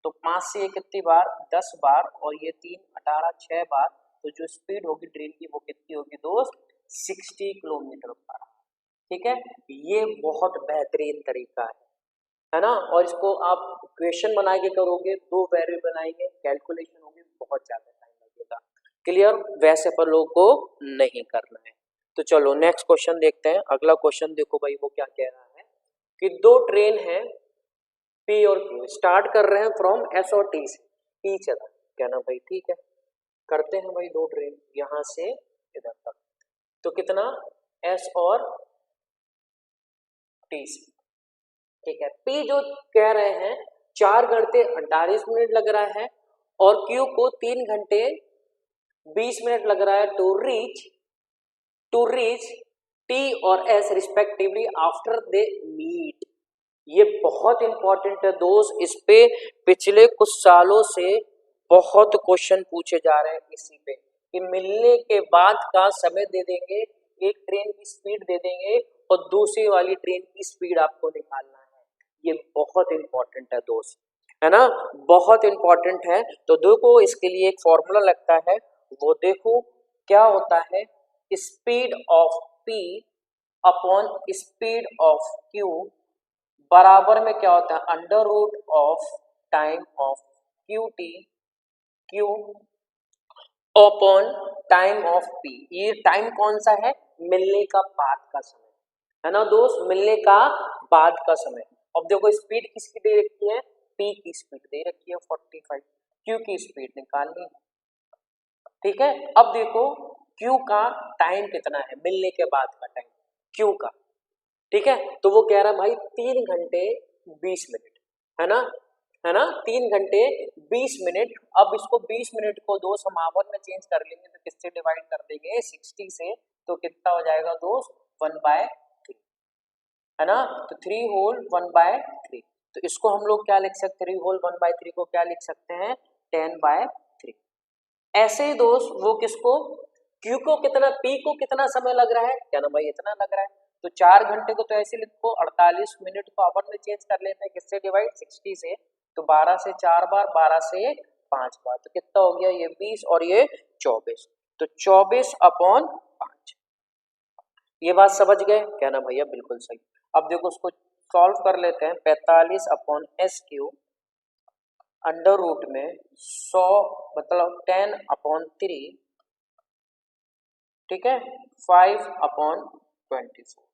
तो 5 से ये कितनी बार 10 बार और ये 3 18 6 बार, तो जो स्पीड होगी ट्रेन की वो कितनी होगी दोस्त 60 किलोमीटर पर आवर, ठीक है। ये बहुत बेहतरीन तरीका है ना, और इसको आप क्वेश्चन बना के करोगे 2 वेरिएबल आएंगे, कैलकुलेशन होगी, बहुत ज्यादा टाइम लगेगा, क्लियर, वैसे पर लोगों को नहीं करना है। तो चलो नेक्स्ट क्वेश्चन देखते हैं। अगला क्वेश्चन देखो भाई वो क्या कह रहा है कि 2 ट्रेन है पी और क्यू स्टार्ट कर रहे हैं फ्रॉम एस और टी से ईच अदर, कहना भाई ठीक है, करते हैं भाई दो ट्रेन यहां से इधर तक, तो कितना एस और टी से, ठीक है। पी जो कह रहे हैं 4 घंटे 48 मिनट लग रहा है और क्यू को 3 घंटे 20 मिनट लग रहा है टू रीच टी और S respectively after they meet. ये बहुत इंपॉर्टेंट है दोस्त, इस पे पिछले कुछ सालों से बहुत क्वेश्चन पूछे जा रहे हैं इसी पे, कि मिलने के बाद का समय दे देंगे, एक ट्रेन की स्पीड दे देंगे और दूसरी वाली ट्रेन की स्पीड आपको निकालना है। ये बहुत इंपॉर्टेंट है दोस्त, है ना, बहुत इंपॉर्टेंट है। तो देखो इसके लिए एक फॉर्मूला लगता है, वो देखो क्या होता है, speed of P upon speed of Q बराबर में क्या होता है, under root of time of Q T Q upon time of P. ये टाइम कौन सा है, मिलने का बाद का समय, है ना दोस्त, मिलने का बाद का समय। अब देखो स्पीड किसकी दे रखी है, पी की स्पीड दे रखी है 45, क्यू की स्पीड निकालनी, ठीक है। अब देखो क्यू का टाइम कितना है, मिलने के बाद का टाइम क्यू का, ठीक है। तो वो कह रहा है भाई 3 घंटे 20 मिनट, है ना, है ना, 3 घंटे 20 मिनट। अब इसको 20 मिनट को दोस्त हम आवर में चेंज कर लेंगे तो किससे डिवाइड कर देंगे, 60 से, तो कितना हो जाएगा दोस्त 1/3, है ना, तो 3 होल 1/3। तो इसको हम लोग क्या लिख सकते हैं, 3 होल 1/3 को क्या लिख सकते हैं, 10/3। ऐसे ही दोस्त वो किसको, क्यू को कितना, पी को कितना समय लग रहा है, क्या ना भाई इतना लग रहा है, तो 4 घंटे को तो ऐसे लिखो, 48 मिनट को आवर में चेंज कर लेते हैं, किससे डिवाइड, 60 से, तो 12 से 4 बार, 12 से 5 बार, तो कितना हो गया, ये 20 और ये 24, तो 24/5। ये बात समझ गए, क्या ना भैया, बिल्कुल सही। अब देखो उसको सॉल्व कर लेते हैं, 45/SQ अंडर रूट में 100 मतलब 10/3, ठीक है, 5/24,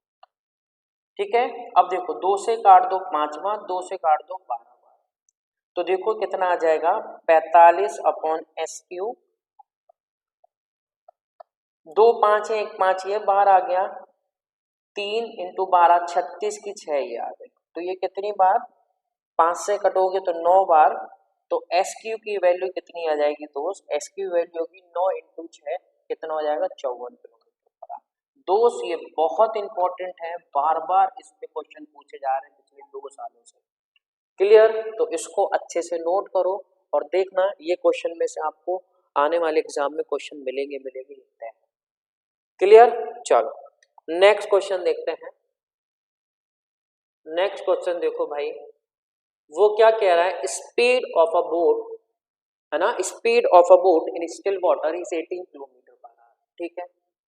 ठीक है। अब देखो 2 से काट दो 5 बार, 2 से काट दो 12 बार, तो देखो कितना आ जाएगा, 45/SQ, 2 5 है 1 5 ये बाहर आ गया, 3 × 12 36 की 6 ये आ गई, तो ये कितनी बार, 5 से कटोगे तो 9 बार, तो एस क्यू की वैल्यू कितनी आ जाएगी दोस्त, एस क्यू वैल्यू होगी 9 × 6, कितना हो जाएगा 54 किलोमीटर। दोस्त ये बहुत इंपॉर्टेंट है, बार बार इस पे क्वेश्चन पूछे जा रहे हैं पिछले 2 सालों से, क्लियर। तो इसको अच्छे से नोट करो और देखना ये क्वेश्चन में से आपको आने वाले एग्जाम में क्वेश्चन मिलेंगे लिखते हैं, क्लियर। चलो नेक्स्ट क्वेश्चन देखते हैं। नेक्स्ट क्वेश्चन देखो भाई, वो क्या कह रहा है, स्पीड ऑफ अ बोट, है ना, speed of a boat in still water is 18 kilometre per hour, ठीक है।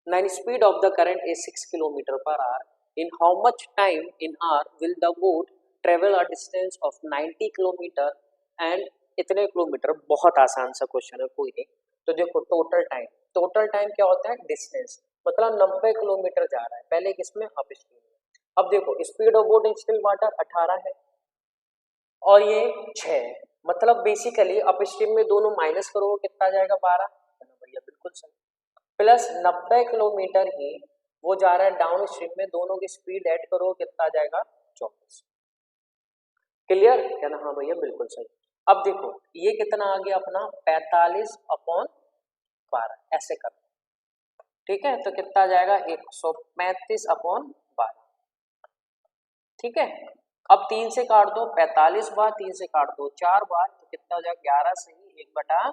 Nine speed of the current is 6 kilometre per hour, in how much time in hour will the boat travel a distance of 90 kilometre and इतने किलोमीटर। बहुत आसान सा question है, कोई नहीं। तो देखो टोटल टाइम क्या होता है, डिस्टेंस, मतलब 90 किलोमीटर जा रहा है, पहले किसमें, अप स्ट्रीम में। अब देखो speed of boat in still water 18 है और ये 6 है, मतलब बेसिकली अप स्ट्रीम में दोनों माइनस करो कितना आ जाएगा 12, भैया बिल्कुल सही, प्लस 90 किलोमीटर ही वो जा रहा है डाउन स्ट्रीम में, दोनों की स्पीड ऐड करो कितना आ जाएगा 24, क्लियर, क्या ना, हाँ भैया बिल्कुल सही। अब देखो ये कितना आ गया अपना 45/12, ऐसे कर, ठीक है, तो कितना आ जाएगा 135/12, ठीक है। अब 3 से काट दो 45 बार, 3 से काट दो 4 बार, तो कितना हो जाएगा 11 से ही 1/4,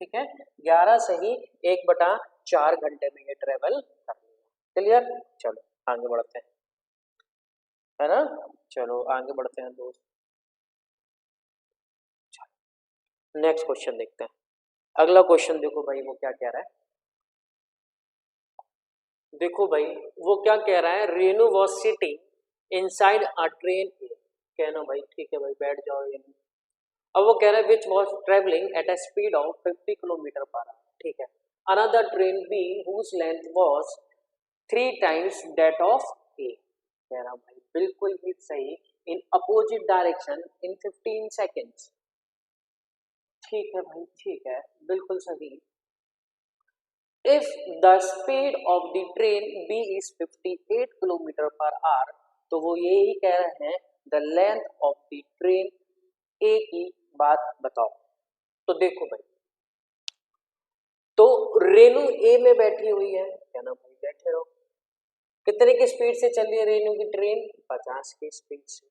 ठीक है, 11 से ही 1/4 घंटे में ये ट्रेवल कर लेगा, क्लियर। चलो आगे बढ़ते हैं, है ना, चलो आगे बढ़ते हैं दोस्त। नेक्स्ट क्वेश्चन देखते हैं, अगला क्वेश्चन देखो भाई वो क्या कह रहा है, देखो भाई वो क्या कह रहा है, Renu was sitting inside a train, कहना भाई ठीक है भाई बैठ जाओ ये। अब वो कह रहा है which was travelling at a speed of 50 kilometre per hour, ठीक है। Another train B whose length was 3 times that of A, कह रहा भाई बिल्कुल ही सही, in opposite direction in 15 seconds. ठीक है भाई, ठीक है, बिल्कुल सही। If the speed of the train B is 58 kilometre per hour, तो वो यही कह रहे हैं the length of the train ए की बात बताओ। तो देखो भाई, तो रेणु ए में बैठी हुई है, क्या ना भाई, बैठे रहो। कितने की स्पीड से चल रही है रेणु की ट्रेन? 50 की स्पीड से।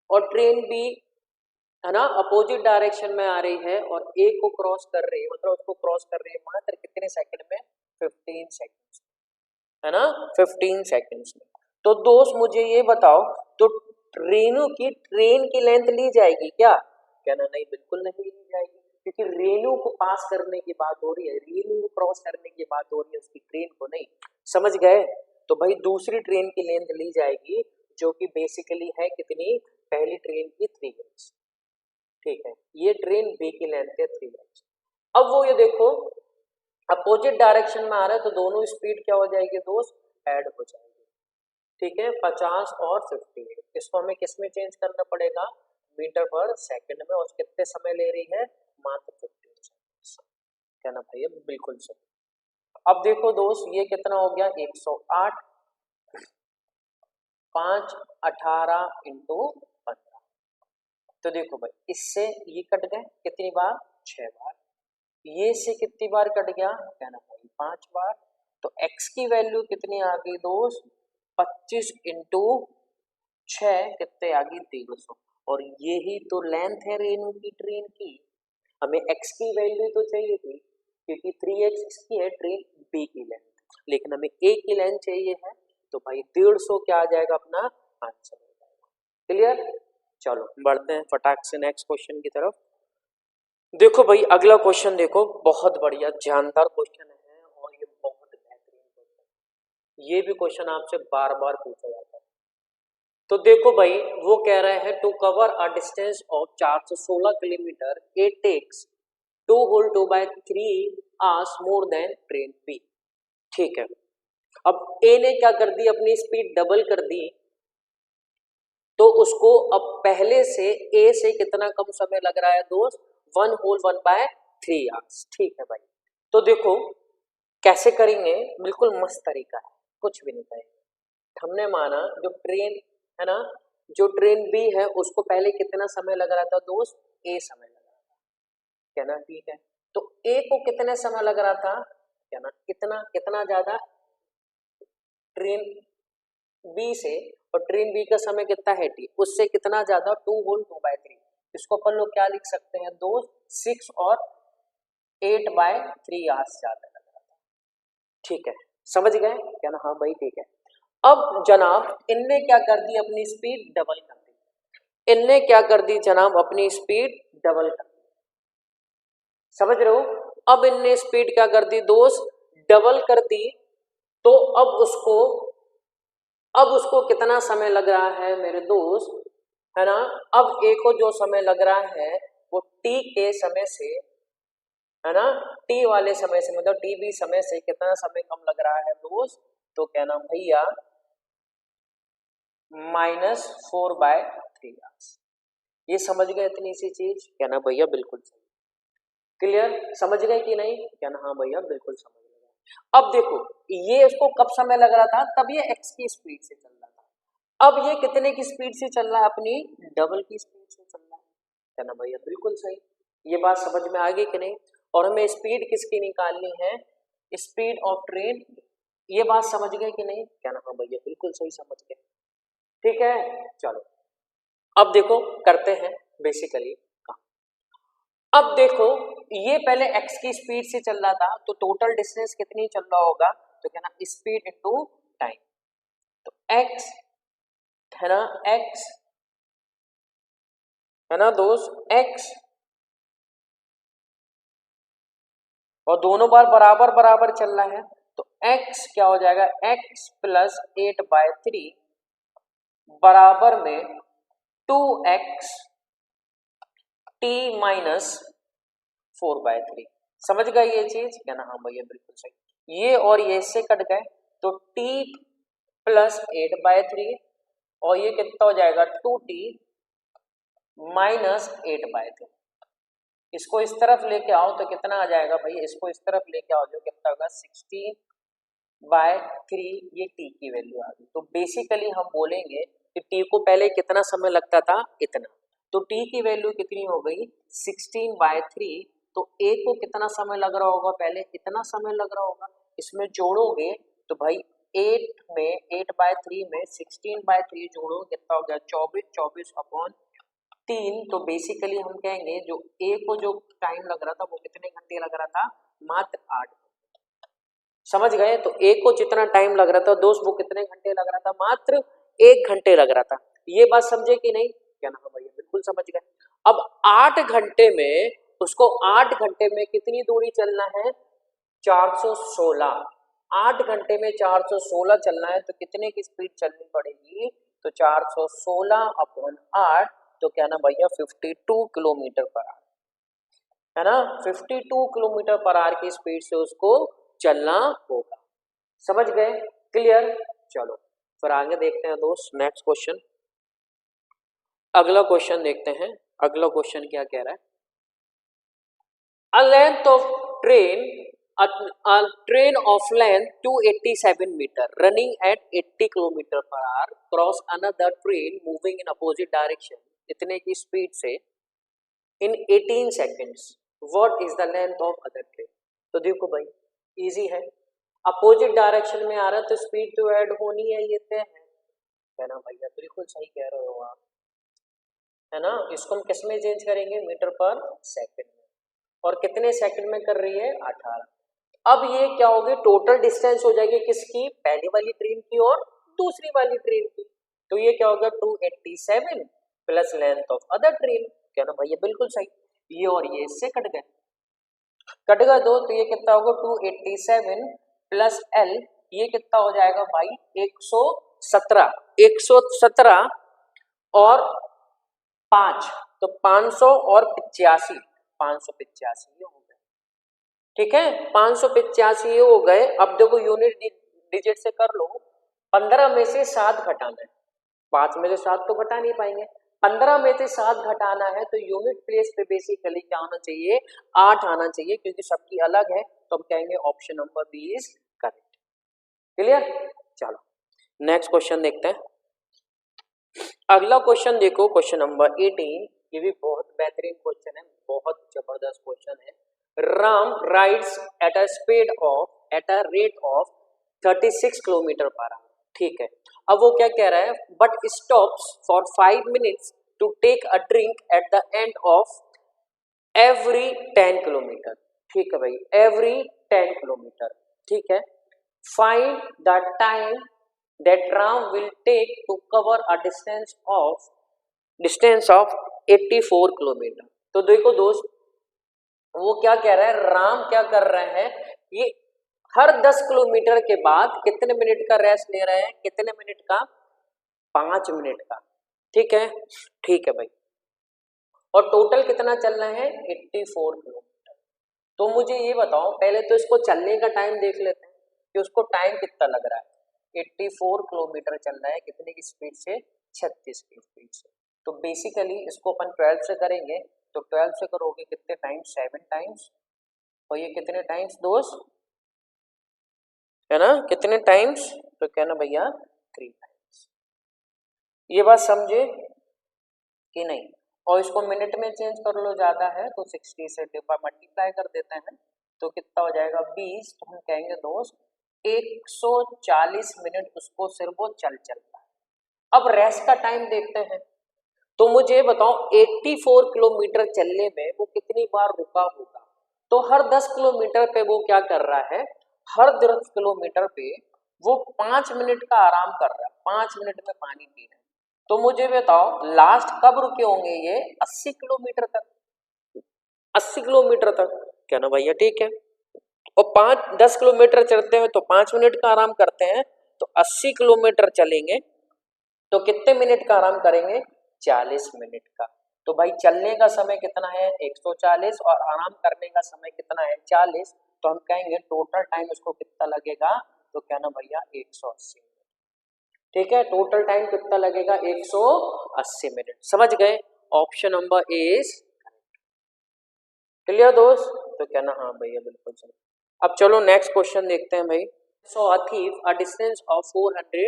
और ट्रेन बी है ना अपोजिट डायरेक्शन में आ रही है और ए को क्रॉस कर रही है, मतलब उसको क्रॉस कर रही है मात्र कितने सेकंड में? 15 सेकंड्स, है ना, 15 सेकंड्स में। तो दोस्त मुझे ये बताओ, तो रेणु की ट्रेन की लेंथ ली जाएगी क्या? कहना नहीं, बिल्कुल नहीं ली जाएगी, क्योंकि रेणु को पास करने की बात हो रही है, रेणु को क्रॉस करने की बात हो रही है, उसकी ट्रेन को नहीं। समझ गए? तो भाई दूसरी ट्रेन की लेंथ ली जाएगी, जो कि बेसिकली है कितनी? पहली ट्रेन की 3 मिनट्स। ठीक है, ये ट्रेन बी की लेंथ है 3 मिनट्स। अब वो ये देखो अपोजिट डायरेक्शन में आ रहा है, तो दोनों स्पीड क्या हो जाएगी दोस्त? ऐड हो जाएगी। ठीक है, 50 और 58, इसको हमें किस में चेंज करना पड़ेगा? मीटर पर सेकंड में। और कितने समय ले रही है? मात्र 15 सेकंड्स। क्या ना भाई, बिल्कुल सही। अब देखो दोस्त, ये कितना हो गया? 108, 5 18 इंटू 15। तो देखो भाई, इससे ये कट गए कितनी बार? 6 बार। ये से कितनी बार कट गया? कहना भाई 5 बार। तो x की वैल्यू कितनी आ गई दोस्त? 25 इंटू 6 कितने आ गई? 300। और यही तो लेंथ है रेणु की ट्रेन की। हमें x की वैल्यू तो चाहिए थी, क्योंकि 3x इसकी है ट्रेन b की लेंथ, लेकिन हमें a की लेंथ चाहिए है, तो भाई 150 क्या आ जाएगा अपना आंसर हो जाएगा। क्लियर? चलो बढ़ते हैं फटाक से नेक्स्ट क्वेश्चन की तरफ। देखो भाई अगला क्वेश्चन देखो, बहुत बढ़िया जानदार क्वेश्चन है और ये बहुत बेहतरीन क्वेश्चन। ये भी क्वेश्चन आपसे बार बार पूछा जाता है। तो देखो भाई, वो कह रहा है to cover a distance of 416 kilometre it takes 2 whole 2 by 3 hours more than train B. ठीक है, अब ए ने क्या कर दी? अपनी स्पीड डबल कर दी, तो उसको अब पहले से ए से कितना कम समय लग रहा है दोस्त? 1 होल 1 by 3 आवर्स। ठीक है भाई, तो देखो कैसे करेंगे, बिल्कुल मस्त तरीका है, कुछ भी नहीं करेंगे। हमने माना जो ट्रेन है ना, जो ट्रेन बी है उसको पहले कितना समय लग रहा था दोस्त? ए समय लग रहा था, क्या ना? ठीक है, तो ए को कितने समय लग रहा था? क्या ना, कितना कितना ज्यादा ट्रेन बी से, और ट्रेन बी का समय कितना है टी, उससे कितना ज्यादा? 2 होल 2 by 3। इसको अपन लोग क्या लिख सकते हैं दोस्त? 6 और 8 by 3 आवर्स ज्यादा लग रहा था। ठीक है, समझ गए क्या ना? हाँ भाई ठीक है। अब जनाब इनने क्या कर दी? अपनी स्पीड डबल कर दी। इनने क्या कर दी जनाब? अपनी स्पीड डबल कर दी। समझ रहे हो? अब इनने स्पीड क्या कर दी दोस्त? डबल कर दी। तो अब उसको कितना समय लग रहा है मेरे दोस्त, है ना? अब ए को जो समय लग रहा है वो टी के समय से, है ना, टी वाले समय से, मतलब टी बी समय से कितना समय कम लग रहा है दोस्त? तो क्या नाम भैया? -4 by 3 आवर्स। ये समझ गए इतनी सी चीज? क्या ना भैया? बिल्कुल सही। क्लियर? समझ गए कि नहीं? क्या ना? हाँ भैया बिल्कुल समझ गए। अब देखो, ये उसको कब समय लग रहा था? तब ये एक्स की स्पीड से चल रहा था। अब ये कितने की स्पीड से चल रहा है? अपनी डबल की स्पीड से चल रहा है। क्या ना भैया? बिल्कुल सही। ये बात समझ में आ गई कि नहीं? और हमें स्पीड किसकी निकालनी है? Speed of train. ये बात समझ गए कि नहीं? क्या ना? हाँ भैया बिल्कुल सही समझ गए। ठीक है, चलो अब देखो करते हैं बेसिकली। अब देखो, ये पहले x की स्पीड से चल रहा था, तो टोटल डिस्टेंस कितनी चल रहा होगा? तो क्या ना, स्पीड इनटू टाइम। तो x है ना, x है ना दोस्त, x, और दोनों बार बराबर बराबर चल रहा है, तो x क्या हो जाएगा? x प्लस 8/3 बराबर में 2x t माइनस 4/3। समझ गए ये चीज? क्या ना? हाँ भैया बिल्कुल सही। ये और ये से कट गए, तो t प्लस 8/3 और ये कितना हो जाएगा 2t माइनस 8/3। इसको इस तरफ लेके आओ तो कितना आ जाएगा भाई, इसको इस तरफ लेके आओ जो कितना होगा 16/3, ये t की वैल्यू आ गई। तो बेसिकली हम बोलेंगे कि t को पहले कितना समय लगता था, इतना, तो t की वैल्यू कितनी हो गई 16/3। तो a को कितना समय लग रहा होगा, पहले इतना समय लग रहा होगा, इसमें जोड़ोगे तो भाई 8/3 में 16/3 जोड़ो कितना हो गया 24, 24/3। तो बेसिकली हम कहेंगे जो a को जो टाइम लग रहा था वो कितने घंटे लग रहा था, मात्र 8। समझ गए, तो a को जितना टाइम लग रहा था दोस्त वो कितने घंटे लग रहा था, मात्र 1 घंटे लग रहा था। ये बात समझे कि नहीं, क्या ना भैया, बिल्कुल समझ गए। अब 8 घंटे में उसको 8 घंटे में कितनी दूरी चलना है, 416। 8 घंटे में 416 चलना है तो कितने की स्पीड चलनी पड़ेगी, तो 416/8, तो क्या ना भैया 52 किलोमीटर पर आवर, है ना, 52 किलोमीटर पर आवर की स्पीड से उसको चलना होगा। समझ गए, क्लियर। चलो फिर आगे देखते हैं दोस्त, नेक्स्ट क्वेश्चन, अगला क्वेश्चन देखते हैं। अगला क्वेश्चन क्या कह रहा है, a length of train a train of length 287 meter running at 80 kilometer per hour cross another train moving in opposite direction इतने की स्पीड से in 18 seconds, what is the length of other train। तो देखो भाई easy है, opposite direction में आ रहा है तो स्पीड तो ऐड होनी है, ये तय है ना भैया, बिल्कुल सही कह रहे हो आप, है ना। इसको हम किस में चेंज करेंगे, मीटर पर सेकंड में, और कितने सेकंड में कर रही है 18। अब ये क्या होगी, टोटल डिस्टेंस हो जाएगी किसकी, पहली वाली ट्रेन की और दूसरी वाली ट्रेन की। तो ये क्या होगा 287 plus length of other train, क्या ना भैया, बिल्कुल सही। ये और ये इससे कट गए, कट गए दो, तो ये कितना होगा 287 प्लस एल, ये कितना हो जाएगा भाई 117, 117 और 5, तो 500 और 85, 585 ये हो गए, ठीक है, 585 ये हो गए। अब देखो यूनिट डिजिट से कर लो, 15 में से 7 घटाना है, 5 में से 7 तो घटा नहीं पाएंगे, 15 में से 7 घटाना है, तो यूनिट प्लेस पे बेसिकली क्या आना चाहिए, 8 आना चाहिए, क्योंकि सबकी अलग है, तो हम कहेंगे option number B is correct. Clear. चलो नेक्स्ट क्वेश्चन देखते हैं। अगला क्वेश्चन देखो, क्वेश्चन नंबर 18, ये भी बहुत बेहतरीन क्वेश्चन है, बहुत जबरदस्त क्वेश्चन है। Ram rides at a speed of at a rate of 36 kilometre per hour, ठीक है। अब वो क्या कह रहा है, but stops for 5 minutes to take a drink at the end of every 10 kilometre, ठीक है भाई, एवरी 10 किलोमीटर, ठीक है। Find the time that ram will take to cover a distance of 84 kilometre. तो देखो दोस्त वो क्या कह रहा है, राम क्या कर रहे हैं, ये हर 10 किलोमीटर के बाद कितने मिनट का रेस्ट ले रहे हैं, कितने मिनट का, 5 मिनट का, ठीक है, ठीक है भाई, और टोटल कितना चलना है 84 किलोमीटर। तो मुझे ये बताओ, पहले तो इसको चलने का टाइम देख लेते हैं कि उसको टाइम कितना लग रहा है, 84 किलोमीटर चल रहा है, कितने की स्पीड से, 36 की स्पीड से। तो बेसिकली इसको अपन 12 से करेंगे, तो 12 से करोगे कितने टाइम्स, 7 टाइम्स, और ये कितने टाइम्स दोस्त, है ना, कितने टाइम्स, तो क्या ना भैया 3 टाइम्स। ये बात समझे कि नहीं। और इसको मिनट में चेंज कर लो, ज्यादा है तो 60 से मल्टीप्लाई कर देते हैं, तो कितना हो जाएगा 20। तो हम कहेंगे दोस्त 140 मिनट उसको सिर्फ वो चलता है। अब रेस्ट का टाइम देखते हैं, तो मुझे बताओ 84 किलोमीटर चलने में वो कितनी बार रुका होगा। तो हर 10 किलोमीटर पे वो क्या कर रहा है, हर 10 किलोमीटर पे वो 5 मिनट का आराम कर रहा है, 5 मिनट में पानी पी रहा है। तो मुझे बताओ लास्ट कब रुके होंगे ये, 80 किलोमीटर तक, 80 किलोमीटर तक, क्या ना भैया, ठीक है। और 10 किलोमीटर चलते हैं तो 5 मिनट का आराम करते हैं, तो 80 किलोमीटर चलेंगे तो कितने मिनट का आराम करेंगे, 40 मिनट का। तो भाई चलने का समय कितना है 140 और आराम करने का समय कितना है 40, तो हम कहेंगे टोटल टाइम इसको कितना लगेगा, तो क्या ना भैया 180 मिनट। ठीक है, टोटल टाइम कितना लगेगा 180 मिनट। समझ गए, ऑप्शन नंबर इज क्लियर दोस्त। तो कहना हाँ भैया बिल्कुल सही। अब चलो नेक्स्ट क्वेश्चन देखते हैं भाई। So a thief a distance of 400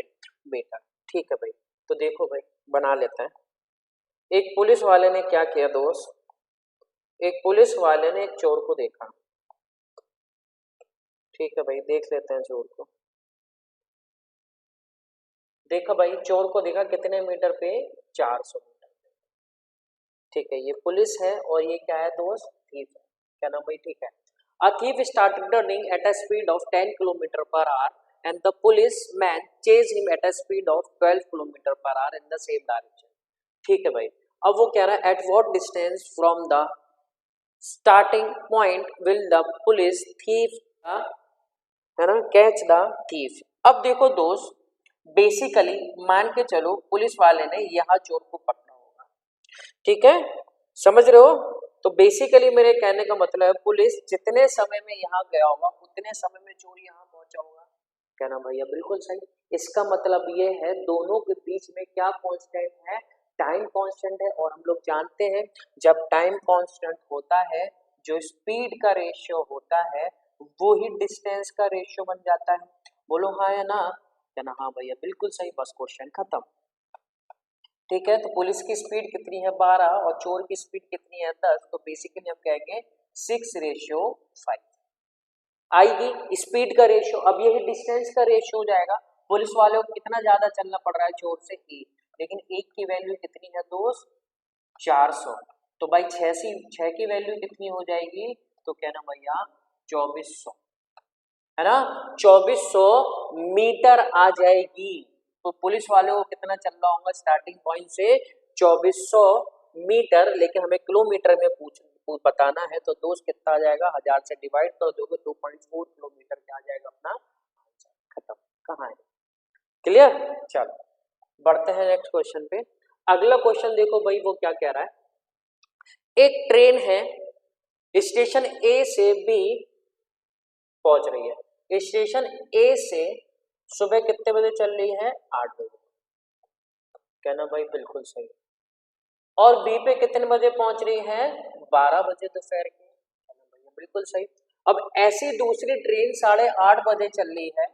metre. ठीक है भाई, तो देखो भाई बना लेते हैं। एक पुलिस वाले ने क्या किया दोस्त, एक पुलिस वाले ने एक चोर को देखा। ठीक है भाई, देख लेते हैं चोर को। देखा भाई, चोर को देखा कितने मीटर पे, 400 मीटर पे। ठीक है, ये पुलिस है और ये क्या है दोस्त, थीफ है। क्या नाम भाई, ठीक है। A thief started running at a speed of 10 km per hour and the policeman chased him at a speed of 12 km per hour in the same direction. ठीक है भाई, अब वो कह रहा है at what distance from the starting point will the police thief है ना कैच द thief। अब देखो दोस्त, बेसिकली मान के चलो पुलिस वाले ने यहाँ चोर को पकड़ा होगा, ठीक है, समझ रहे हो। तो बेसिकली मेरे कहने का मतलब है पुलिस जितने समय में यहाँ गया होगा उतने समय में चोर यहाँ पहुंचा होगा। क्या ना भैया बिल्कुल सही। इसका मतलब ये है दोनों के बीच में क्या कांस्टेंट है, टाइम कांस्टेंट है। और हम लोग जानते हैं जब टाइम कांस्टेंट होता है, जो स्पीड का रेशियो होता है वो ही डिस्टेंस का रेशियो बन जाता है। बोलो हाँ या ना। क्या ना हाँ भैया बिल्कुल सही, बस क्वेश्चन खत्म। ठीक है, तो पुलिस की स्पीड कितनी है 12 और चोर की स्पीड कितनी है 10, तो बेसिकली हम कहेंगे 6:5 आएगी स्पीड का रेशियो। अब यही डिस्टेंस का रेशियो हो जाएगा। पुलिस वाले को कितना ज्यादा चलना पड़ रहा है चोर से, एक, लेकिन एक की वैल्यू कितनी है दोस्त, 400। तो भाई 6 की वैल्यू कितनी हो जाएगी, तो कहना भैया 2400, है ना, 2400 मीटर आ जाएगी। तो पुलिस वाले को कितना चल रहा होगा स्टार्टिंग पॉइंट से 2400 मीटर, लेकिन हमें किलोमीटर में बताना है। तो दोस्त कितना आ जाएगा, 1000 से डिवाइड कर दोगे 2.4 किलोमीटर क्या आ जाएगा अपना, खत्म। कहाँ है, क्लियर। चलो बढ़ते हैं नेक्स्ट क्वेश्चन पे। अगला क्वेश्चन देखो भाई, वो क्या कह रहा है। एक ट्रेन है स्टेशन ए से बी पहुंच रही है। स्टेशन ए से सुबह कितने बजे चल रही है, 8 बजे। कहना भाई बिल्कुल सही। और बी पे कितने बजे पहुंच रही है, 12 बजे दोपहर के। कहना भैया बिल्कुल सही। अब ऐसी दूसरी ट्रेन 8:30 बजे चल रही है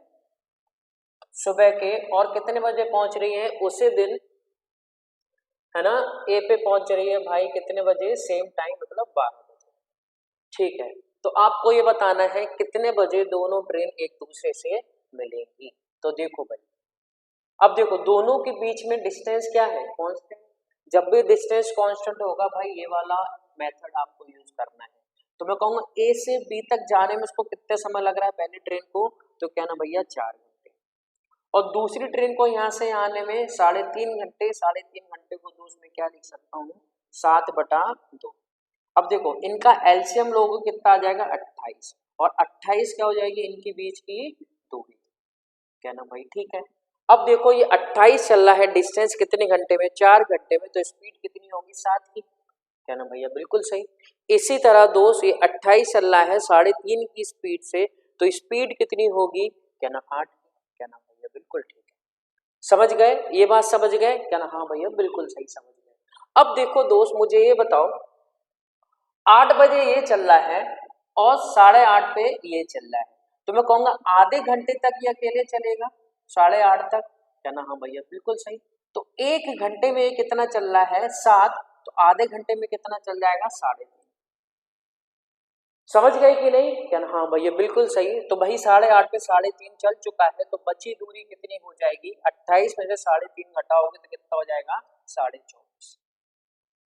सुबह के, और कितने बजे पहुंच रही है उसी दिन, है ना, ए पे पहुंच रही है भाई कितने बजे, सेम टाइम मतलब 12 बजे। ठीक है, तो आपको ये बताना है कितने बजे दोनों ट्रेन एक दूसरे से मिलेंगी। तो देखो भाई, अब देखो दोनों के बीच में डिस्टेंस क्या है, कांस्टेंट। जब भी डिस्टेंस कांस्टेंट होगा भाई ये वाला मेथड आपको यूज करना है। तो मैं कहूंगा ए से बी तक जाने में उसको कितने समय लग रहा है पहली ट्रेन को, तो कहना भैया 4 घंटे। और दूसरी ट्रेन को यहाँ से आने में 3.5 घंटे। 3.5 घंटे को दोस्त में क्या लिख सकता हूँ, 7/2। अब देखो इनका एलसीएम लोगों को कितना आ जाएगा, 28, और 28 क्या हो जाएगी इनके बीच की दूरी। कहना भाई ठीक है। अब देखो ये 28 चल रहा है, डिस्टेंस कितने घंटे में, 4 घंटे में, तो स्पीड कितनी होगी, 7 की। कहना भैया बिल्कुल सही। इसी तरह दोस्त ये 28 चल रहा है 3.5 की स्पीड से, तो स्पीड कितनी होगी, कहना 8 की। कहना भैया बिल्कुल ठीक है, समझ गए, ये बात समझ गए। कहना हाँ भैया बिल्कुल सही समझ गए। अब देखो दोस्त मुझे ये बताओ, 8 बजे ये चल रहा है और 8:30 पे ये चल रहा है, तो मैं कहूंगा आधे घंटे तक ये अकेले चलेगा 8:30 तक। कहना हाँ भैया बिल्कुल सही। तो 1 घंटे में ये कितना चल रहा है, 7, तो आधे घंटे में कितना चल जाएगा, 3.5। समझ गए कि नहीं। कहना हाँ भैया बिल्कुल सही। तो भाई 8:30 पे 3.5 चल चुका है, तो बची दूरी कितनी हो जाएगी, 28 में से 3.5 घटाओगे तो कितना हो जाएगा, 24.5।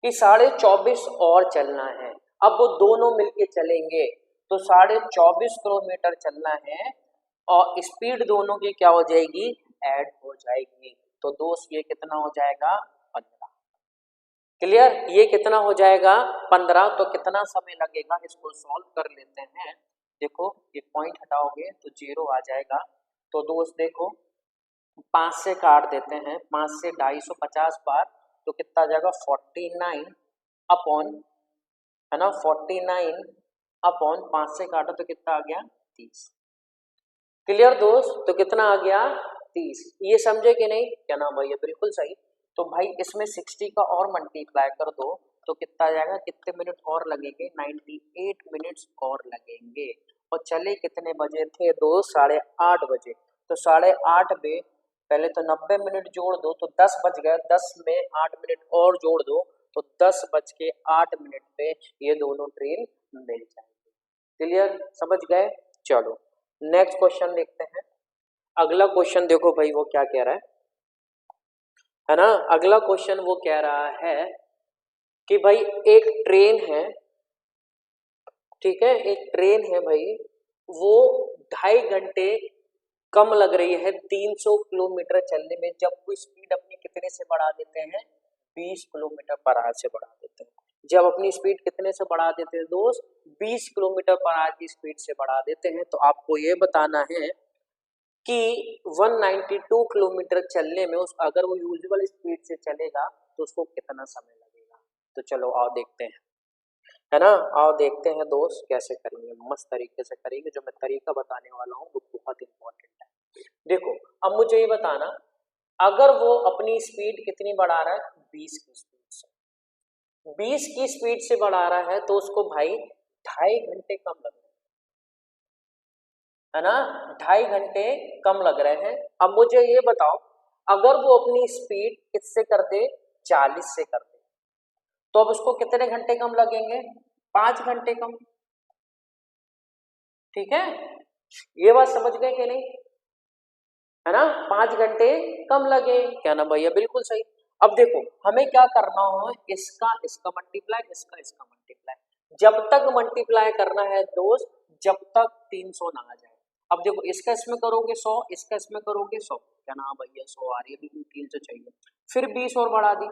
कि 24.5 और चलना है। अब वो दोनों मिलके चलेंगे तो 24.5 किलोमीटर चलना है, और स्पीड दोनों की क्या हो जाएगी, ऐड हो जाएगी। तो दोस्त ये कितना हो जाएगा, 15। क्लियर, ये कितना हो जाएगा, 15। तो कितना समय लगेगा, इसको सॉल्व कर लेते हैं। देखो ये पॉइंट हटाओगे तो 0 आ जाएगा। तो दोस्त देखो 5 से काट देते हैं, 5 से 250 बार, तो कितना आ जाएगा, 49 अपॉन, है ना, 49 अपॉन 5 से काटा तो कितना आ गया, 30। क्लियर दोस्त, तो कितना आ गया, 30, ये समझे कि नहीं? क्या नाम भैया, बिल्कुल सही। तो भाई इसमें 60 का और मल्टीप्लाई कर दो तो कितना आ जाएगा, कितने मिनट और लगेंगे, 98 मिनट्स और लगेंगे। और चले कितने बजे थे दोस्त, 8:30 बजे। तो 8:30 में पहले तो 90 मिनट जोड़ दो तो 10 बज गए, 10 में 8 मिनट और जोड़ दो तो 10:08 पे ये दोनों ट्रेन मिल जाएंगे। क्लियर, समझ गए? चलो नेक्स्ट क्वेश्चन देखते हैं। अगला क्वेश्चन देखो भाई वो क्या कह रहा है ना। अगला क्वेश्चन वो कह रहा है कि भाई एक ट्रेन है, ठीक है, एक ट्रेन है भाई, वो 2.5 घंटे कम लग रही है 300 किलोमीटर चलने में, जब वो स्पीड अपनी कितने से बढ़ा देते हैं, 20 किलोमीटर पर आवर से बढ़ा देते हैं। जब अपनी स्पीड कितने से बढ़ा देते हैं दोस्त, 20 किलोमीटर पर आवर की स्पीड से बढ़ा देते हैं। तो आपको ये बताना है कि 192 किलोमीटर चलने में उस अगर वो यूजुअल स्पीड से चलेगा तो उसको कितना समय लगेगा। तो चलो आओ देखते हैं, है ना, आओ देखते हैं दोस्त कैसे करेंगे, मस्त तरीके से करेंगे। जो मैं तरीका बताने वाला हूँ वो बहुत इंपॉर्टेंट है। देखो अब मुझे ये बताना, अगर वो अपनी स्पीड कितनी बढ़ा रहा है, 20 की स्पीड से, 20 की स्पीड से बढ़ा रहा है तो उसको भाई 2.5 घंटे कम लग रहे हैं, है ना, 2.5 घंटे कम लग रहे हैं। अब मुझे ये बताओ, अगर वो अपनी स्पीड किससे कर दे, 40 से कर दे, तो अब उसको कितने घंटे कम लगेंगे, 5 घंटे कम। ठीक है, ये बात समझ गए कि नहीं, है ना, 5 घंटे कम लगे। क्या ना भैया, बिल्कुल सही। अब देखो हमें क्या करना हो, इसका इसका मल्टीप्लाई, इसका इसका मल्टीप्लाई, जब तक मल्टीप्लाई करना है दोस्त जब तक 300 ना आ जाए। अब देखो इसका इसमें करोगे 100, इसका इसमें करोगे 100, क्या ना भैया 100 आ रही है, बिल्कुल 300 चाहिए, फिर 20 और बढ़ा दी।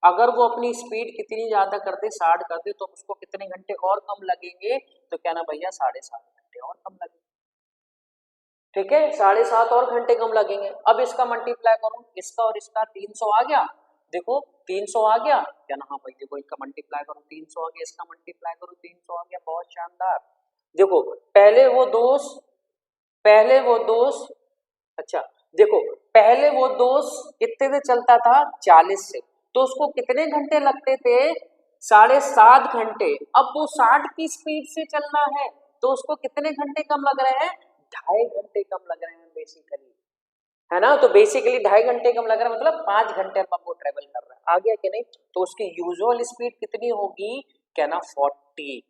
अगर वो अपनी स्पीड कितनी ज्यादा कर दे, 60 कर दे, तो उसको कितने घंटे और कम लगेंगे, तो क्या ना भैया 7.5 घंटे और कम लगेंगे। ठीक है, 7.5 और घंटे कम लगेंगे। अब इसका मल्टीप्लाई करो, इसका और इसका 300 आ गया, देखो 300 आ गया, क्या ना, हाँ भाई देखो इनका मल्टीप्लाई करो 300 आ गया, इसका मल्टीप्लाई करो 300 आ गया, बहुत शानदार। देखो पहले वो दोस्त, अच्छा देखो पहले वो दोस्त कितने से चलता था, 40 से, तो उसको कितने घंटे लगते थे, 7.5 घंटे। अब वो 60 की स्पीड से चलना है तो उसको कितने घंटे कम लग रहे हैं, 2.5 घंटे कम लग रहे हैं बेसिकली, है ना। तो बेसिकली 2.5 घंटे कम लग रहा है, मतलब 5 घंटे अब वो ट्रेवल कर रहा है, आ गया कि नहीं। तो उसकी यूजुअल स्पीड कितनी होगी, क्या ना 40,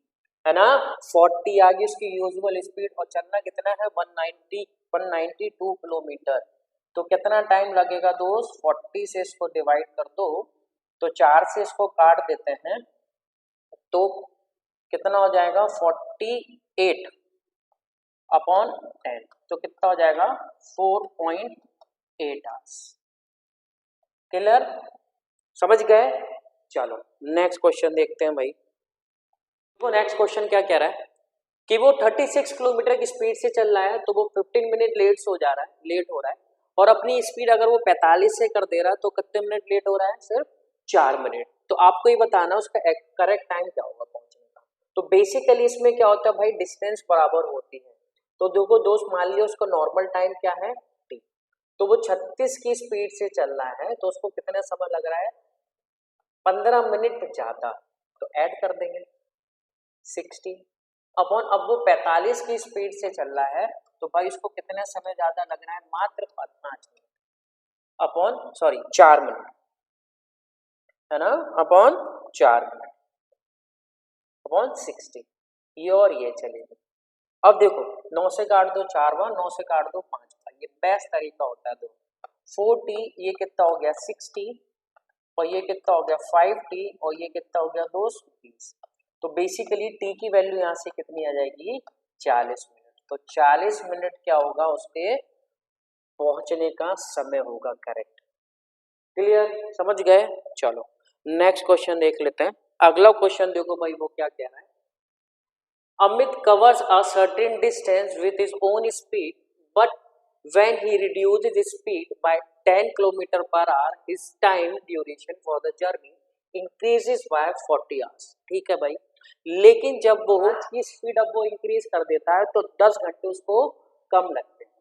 है ना, 40 आ गई उसकी यूजुअल स्पीड, और चलना कितना है 192 किलोमीटर। तो कितना टाइम लगेगा दोस्त, 40 से इसको डिवाइड कर दो, तो 4 से इसको काट देते हैं, तो कितना हो जाएगा 48 अपॉन 10, तो कितना हो जाएगा 4.8 आवर्स। क्लियर, समझ गए? चलो नेक्स्ट क्वेश्चन देखते हैं भाई। तो नेक्स्ट क्वेश्चन क्या कह रहा है कि वो 36 किलोमीटर की स्पीड से चल रहा है, तो वो 15 मिनट लेट हो जा रहा है, लेट हो रहा है, और अपनी स्पीड अगर वो 45 से कर दे रहा है तो कितने मिनट लेट हो रहा है, सिर्फ 4 मिनट। तो आपको ये बताना उसका करेक्ट टाइम क्या होगा पहुंचने का। तो बेसिकली इसमें क्या होता है भाई, डिस्टेंस बराबर होती है। तो देखो दोस्त मान लिया उसका नॉर्मल टाइम क्या है, टी, तो वो 36 की स्पीड से चल रहा है तो उसको कितना समय लग रहा है, 15 मिनट ज्यादा, तो ऐड कर देंगे 60 अपॉन, अब वो 45 की स्पीड से चल रहा है तो भाई इसको कितना समय ज्यादा लग रहा है, मात्र 5 मिनट अपॉन, सॉरी 4 मिनट, है ना, अपॉन 4 मिनट अपॉन 60, ये और ये चलेगी। अब देखो 9 से काट दो 4 बार, 9 से काट दो 5 बार, ये बेस्ट तरीका होता है। दो 4t, ये कितना हो गया 60, और ये कितना हो गया 5t, और ये कितना हो गया दोस्त 20। तो बेसिकली t की वैल्यू यहाँ से कितनी आ जाएगी, 40 मिनट। तो 40 मिनट क्या होगा उसके पहुंचने का समय होगा, करेक्ट। क्लियर, समझ गए? चलो नेक्स्ट क्वेश्चन देख लेते हैं। अगला क्वेश्चन देखो भाई वो क्या कह रहा है, Amit covers a certain distance with his own speed, but when he reduces his speed by 10 km per hour, his time duration for the journey increases by 40 hours. ठीक है भाई, लेकिन जब वो उसकी स्पीड अब वो इंक्रीज कर देता है तो 10 घंटे उसको कम लगते हैं।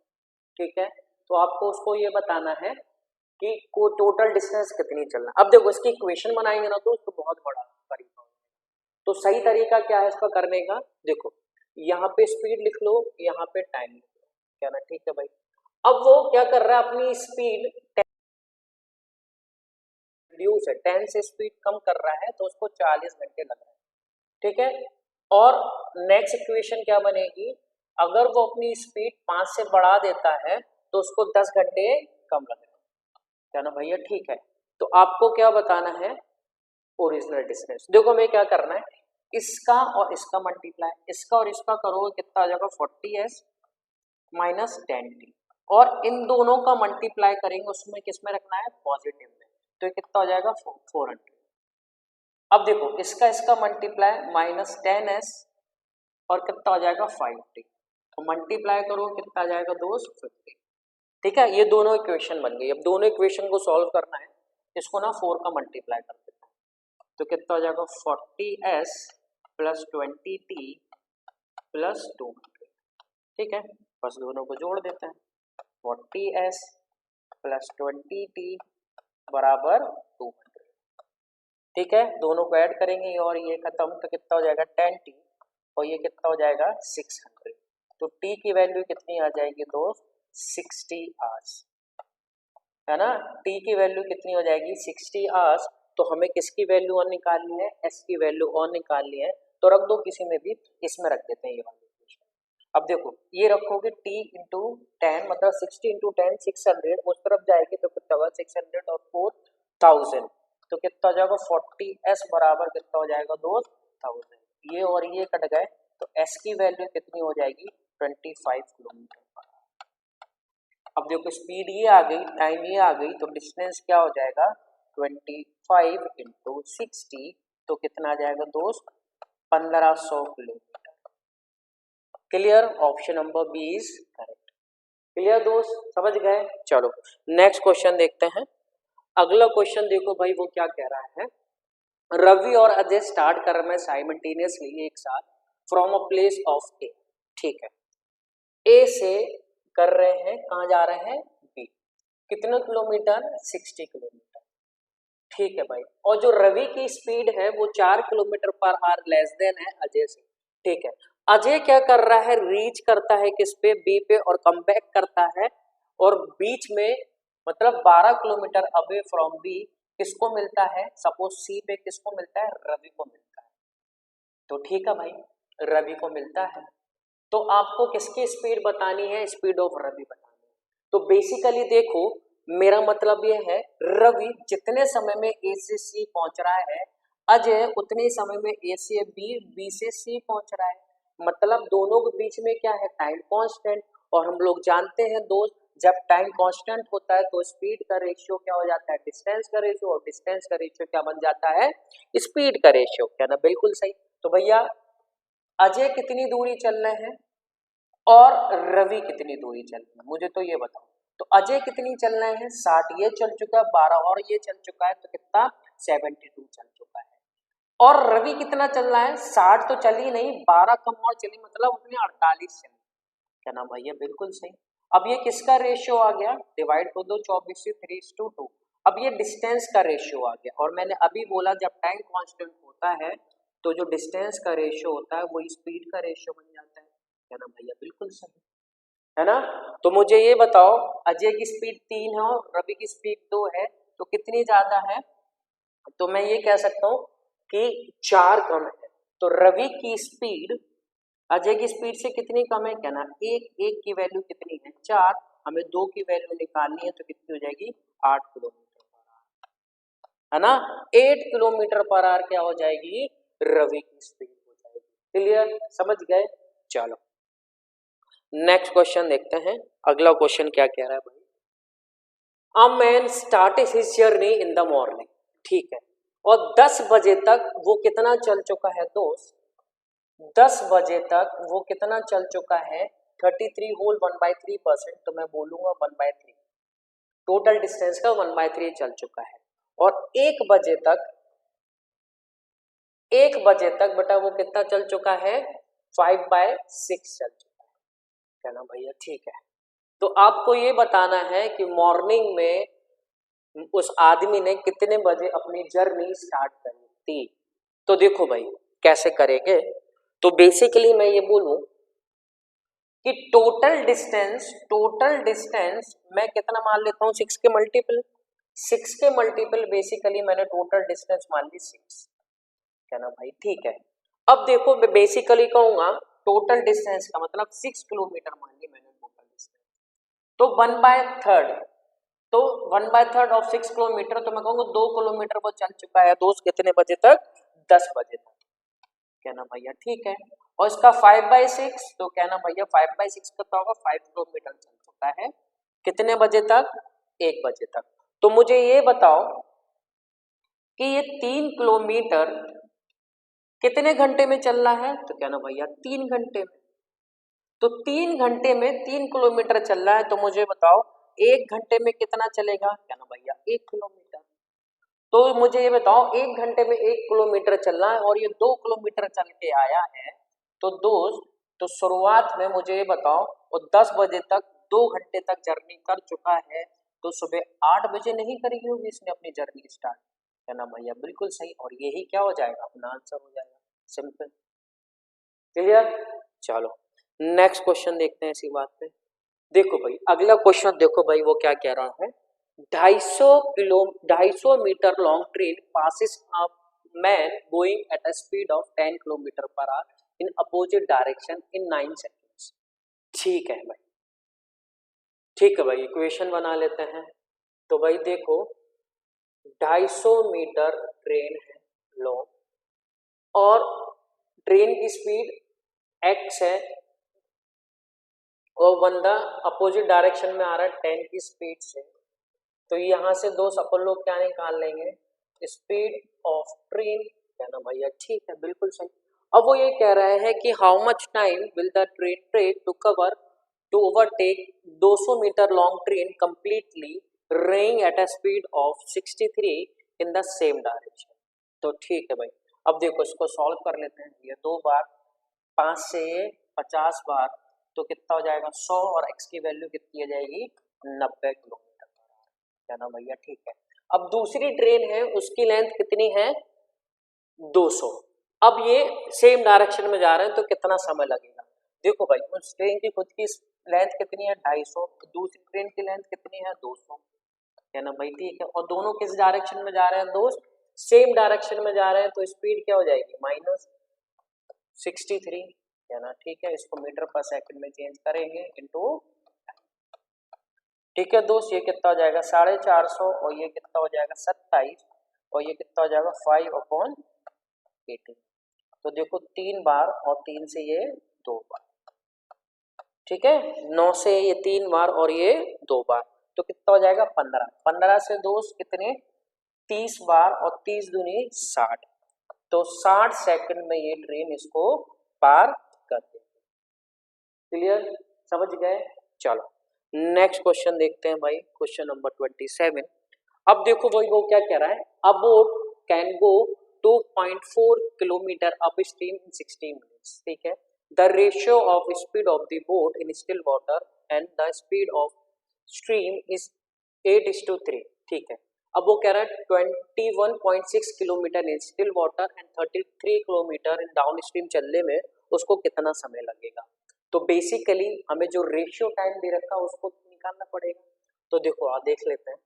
ठीक है, तो आपको उसको ये बताना है कि को टोटल डिस्टेंस कितनी चलना। अब देखो इसकी इक्वेशन बनाएंगे ना तो उसको बहुत बड़ा तरीका होगा। तो सही तरीका क्या है इसका करने का, देखो यहाँ पे स्पीड लिख लो, यहाँ पे टाइम लिख लो, क्या ना, ठीक है भाई। अब वो क्या कर रहा है, अपनी स्पीड रिड्यूस है, 10 से स्पीड कम कर रहा है तो उसको 40 घंटे लग रहे हैं, ठीक है। और नेक्स्ट इक्वेशन क्या बनेगी, अगर वो अपनी स्पीड 5 से बढ़ा देता है तो उसको 10 घंटे कम लग रहे हैं, क्या ना भैया, ठीक है। तो आपको क्या बताना है, ओरिजिनल डिस्टेंस। देखो हमें क्या करना है, इसका और इसका मल्टीप्लाई, इसका और इसका करोगे कितना आ जाएगा 40s माइनस 10t, और इन दोनों का मल्टीप्लाई करेंगे, उसमें किस में रखना है, पॉजिटिव में, तो ये कितना हो जाएगा 400। अब देखो इसका मल्टीप्लाई माइनस 10s और कितना हो जाएगा 5t, तो मल्टीप्लाई करो कितना आ जाएगा दोस्त 50, ठीक है। ये दोनों इक्वेशन बन गई। अब दोनों इक्वेशन को सॉल्व करना है, इसको ना 4 का मल्टीप्लाई कर देते हैं, तो कितना हो जाएगा 40s प्लस 20t प्लस 200, ठीक है। बस दोनों को जोड़ देते हैं, 40s प्लस 20t बराबर 200, ठीक है। दोनों को ऐड करेंगे और ये खत्म, तो कितना हो जाएगा 10t और ये कितना हो जाएगा 600, तो t की वैल्यू कितनी आ जाएगी दोस्त 60 आवर्स, है ना। t की वैल्यू कितनी हो जाएगी 60 आवर्स, तो हमें किसकी वैल्यू और निकालनी है, s की वैल्यू और निकालनी है, तो रख दो किसी में भी, इसमें रख देते हैं ये वाली इक्वेशन। अब देखो ये रखोगे t इंटू 10 मतलब 60 इंटू 10 600, उस तरफ जाएगी तो कितना होगा 600 और 4000, तो कितना हो जाएगा 40s बराबर कितना हो जाएगा दोस्त 1000, ये और ये कट गए, तो s की वैल्यू कितनी हो जाएगी 25 किलोमीटर पर। अब देखो स्पीड ये आ गई, टाइम ये आ गई, तो डिस्टेंस क्या हो जाएगा 25 इंटू 60, तो कितना आ जाएगा दोस्त 1500 kilometre. Clear, option number B is correct. Clear दोस्त, समझ गए। चलो नेक्स्ट क्वेश्चन देखते हैं। अगला क्वेश्चन देखो भाई वो क्या कह रहा है, रवि और अजय स्टार्ट कर रहे हैं साइमल्टेनियसली एक साथ फ्रॉम अ प्लेस ऑफ ए, ठीक है। ए से कर रहे हैं, कहाँ जा रहे हैं बी, कितना किलोमीटर 60 किलोमीटर, ठीक है भाई। और जो रवि की स्पीड है वो 4 kilometre per our less than है अजय से, ठीक है। अजय क्या कर रहा है, रीच करता है किस पे, बी पे, और कम बैक करता है, और बीच में मतलब 12 किलोमीटर अवे फ्रॉम बी किसको मिलता है, सपोज सी पे किसको मिलता है, रवि को मिलता है, तो ठीक है भाई रवि को मिलता है। तो आपको किसकी स्पीड बतानी है, स्पीड ऑफ रवि बतानी है। तो बेसिकली देखो मेरा मतलब ये है, रवि जितने समय में ए से सी पहुंच रहा है, अजय उतने समय में ए से बी, बी से सी पहुंच रहा है, मतलब दोनों के बीच में क्या है टाइम कांस्टेंट। और हम लोग जानते हैं दोस्त जब टाइम कांस्टेंट होता है तो स्पीड का रेशियो क्या हो जाता है, डिस्टेंस का रेशियो, और डिस्टेंस का रेशियो क्या बन जाता है, स्पीड का रेशियो, क्या ना, बिल्कुल सही। तो भैया अजय कितनी दूरी चल रहे हैं और रवि कितनी दूरी चल रही है, मुझे तो ये बताओ। तो अजय कितनी चल रहे हैं 60, ये चल चुका है 12 और ये चल चुका है, तो कितना 72 चल चुका है। और रवि कितना चल रहा है 60 तो चली नहीं, 12 कम और चली, मतलब उसने 48 चली, क्या नाम भैया, बिल्कुल सही। अब ये किसका रेशियो आ गया, डिवाइड कर दो 24 से 3:2, अब ये डिस्टेंस का रेशियो आ गया। और मैंने अभी बोला जब टाइम कांस्टेंट होता है तो जो डिस्टेंस का रेशियो होता है वो स्पीड का रेशियो बन जाता है, क्या नाम भैया, बिल्कुल सही, है ना। तो मुझे ये बताओ अजय की स्पीड 3 है और रवि की स्पीड 2 है, तो कितनी ज्यादा है, तो मैं ये कह सकता हूँ कि 4 कम है। तो रवि की स्पीड अजय की स्पीड से कितनी कम है, क्या ना, एक की वैल्यू कितनी है 4, हमें 2 की वैल्यू निकालनी है, तो कितनी हो जाएगी 8 किलोमीटर पर आवर, है ना। 8 किलोमीटर पर आवर क्या हो जाएगी, रवि की स्पीड हो जाएगी। क्लियर, समझ गए। चलो नेक्स्ट क्वेश्चन देखते हैं। अगला क्वेश्चन क्या कह रहा है भाई, a man start his journey in the morning, ठीक है, और 10 बजे तक वो कितना चल चुका है दोस्त, 10 बजे तक वो कितना चल चुका है 33 होल 1/3%, तो मैं बोलूंगा 1/3, टोटल डिस्टेंस का 1/3 चल चुका है। और 1 बजे तक बेटा वो कितना चल चुका है 5/6 चल चुका है, क्या ना भैया, ठीक है। तो आपको ये बताना है कि मॉर्निंग में उस आदमी ने कितने बजे अपनी जर्नी स्टार्ट करी थी। तो देखो भाई कैसे करेंगे, तो बेसिकली मैं ये बोलूं कि टोटल डिस्टेंस मैं कितना मान लेता हूँ, 6 के मल्टीपल बेसिकली मैंने टोटल डिस्टेंस मान ली 6, क्या ना भाई, ठीक है। अब देखो मैं बेसिकली कहूंगा टोटल डिस्टेंस का मतलब 6 किलोमीटर मान ली मैंने टोटल डिस्टेंस, तो 1/3, तो 1/3 ऑफ 6 किलोमीटर, तो मैं कहूंगा 2 किलोमीटर वो चल चुका है दोस्त, कितने बजे तक, 10 बजे तक, कहना भैया ठीक है। और इसका 5/6, तो कहना भैया 5/6 कितना होगा, 5 किलोमीटर चल चुका है, कितने बजे तक, 1 बजे तक। तो मुझे ये बताओ कि ये 3 किलोमीटर कितने घंटे में चल रहा है, तो कहना भैया 3 घंटे में। तो 3 घंटे में 3 किलोमीटर चल रहा है, तो मुझे बताओ 1 घंटे में कितना चलेगा, कहना भैया 1 किलोमीटर। तो मुझे ये बताओ 1 घंटे में 1 किलोमीटर चल रहा है और ये 2 किलोमीटर चल के आया है, तो दोस्त तो शुरुआत में मुझे ये बताओ और 10 बजे तक 2 घंटे तक जर्नी कर चुका है, तो सुबह 8 बजे नहीं करी होगी इसने अपनी जर्नी स्टार्ट, कहना भैया बिल्कुल सही, और यही क्या हो जाएगा, अपना आंसर हो जाएगा, सिंपल, क्लियर। चलो नेक्स्ट क्वेश्चन देखते हैं इसी बात पे। देखो भाई अगला क्वेश्चन देखो भाई वो क्या कह रहा है, 250 metre long train passes a man going at a speed of 10 kilometre per hour in opposite direction in 9 seconds. ठीक है भाई, ठीक है भाई, इक्वेशन बना लेते हैं। तो भाई देखो 250 मीटर ट्रेन है लॉन्ग और ट्रेन की स्पीड x है और बंदा अपोजिट डायरेक्शन में आ रहा है 10 की स्पीड से, तो यहां से दो अपन लोग क्या निकाल लेंगे, स्पीड ऑफ ट्रेन, कहना भैया ठीक है बिल्कुल सही। अब वो ये कह रहा है कि how much time will the train take to cover to overtake 200 metre long train completely running at a speed of 63 in the same direction. तो ठीक है भाई, अब देखो इसको सॉल्व कर लेते हैं, ये 2 बार 5 से 50 बार, तो कितना हो जाएगा 100, और x की वैल्यू कितनी आ जाएगी 90 किलोमीटर, कहना भैया ठीक है। अब दूसरी ट्रेन है उसकी लेंथ कितनी है 200, अब ये सेम डायरेक्शन में जा रहे हैं तो कितना समय लगेगा, देखो भाई उस ट्रेन की खुद की लेंथ कितनी है 250, दूसरी ट्रेन की लेंथ कितनी है 200, कहना भाई ठीक है, और दोनों किस डायरेक्शन में जा रहे हैं दोस्त, सेम डायरेक्शन में जा रहे हैं, तो स्पीड क्या हो जाएगी -63, कहना ठीक है, इसको मीटर पर सेकंड में चेंज करेंगे इनटू, ठीक है दोस्त, ये कितना हो जाएगा 450, और ये कितना हो जाएगा 27, और ये कितना हो जाएगा 5/18, तो देखो 3 बार और 3 से ये 2 बार, ठीक है, 9 से ये 3 बार और ये 2 बार, तो कितना हो जाएगा 15, 15 से दोस्त कितने 30 बार और 30 दूनी 60, तो 60 सेकंड में ये ट्रेन इसको पार कर देगी, क्लियर, समझ गए। चलो नेक्स्ट क्वेश्चन देखते हैं भाई, क्वेश्चन नंबर 27। अब देखो भाई वो क्या कह रहा है, अ boat can go 2.4 kilometre up stream in 60 minutes, ठीक है, the ratio of speed of the boat in still water and the speed of stream is 8:3, ठीक है। अब वो कह रहा है 21.6 kilometre in still water and 33 kilometre in down stream चलने में उसको कितना समय लगेगा, तो बेसिकली हमें जो रेशियो टाइम दे रखा है उसको निकालना पड़ेगा, तो देखो देख लेते हैं,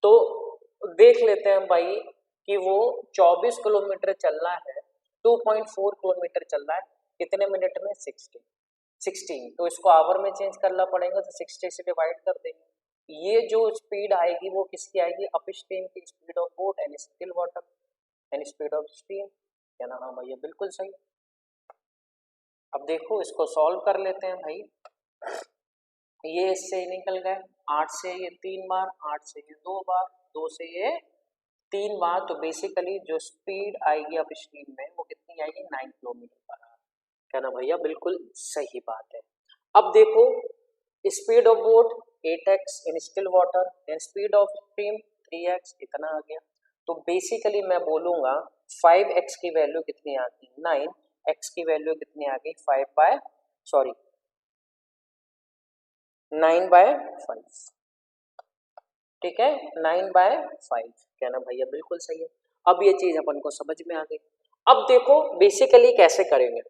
तो देख लेते हैं भाई कि वो 24 किलोमीटर चल रहा है, 2.4 किलोमीटर चल रहा है, कितने मिनट में 16, तो इसको आवर में चेंज करना पड़ेगा, तो 60 से डिवाइड कर देंगे, ये जो स्पीड आएगी वो किसकी आएगी, अप स्ट्रीम की speed of boat and still water and speed of stream, क्या ना, हाँ भैया बिल्कुल सही। अब देखो इसको सॉल्व कर लेते हैं भाई, ये इससे निकल गए, 8 से ये 3 बार, 8 से ये 2 बार, 2 से ये 3 बार, तो बेसिकली जो स्पीड आएगी अप स्ट्रीम में वो कितनी आएगी 9 किलोमीटर पर आवर, कहना भैया बिल्कुल सही बात है। अब देखो speed of boat 8x in still water and speed of stream 3x, इतना आ गया, तो बेसिकली मैं बोलूंगा 5x की वैल्यू कितनी आ गई 9, x की वैल्यू कितनी आ गई 5 बाय सॉरी 9/5, ठीक है, 9/5 कहना भैया बिल्कुल सही है। अब ये चीज अपन को समझ में आ गई। अब देखो बेसिकली कैसे करेंगे,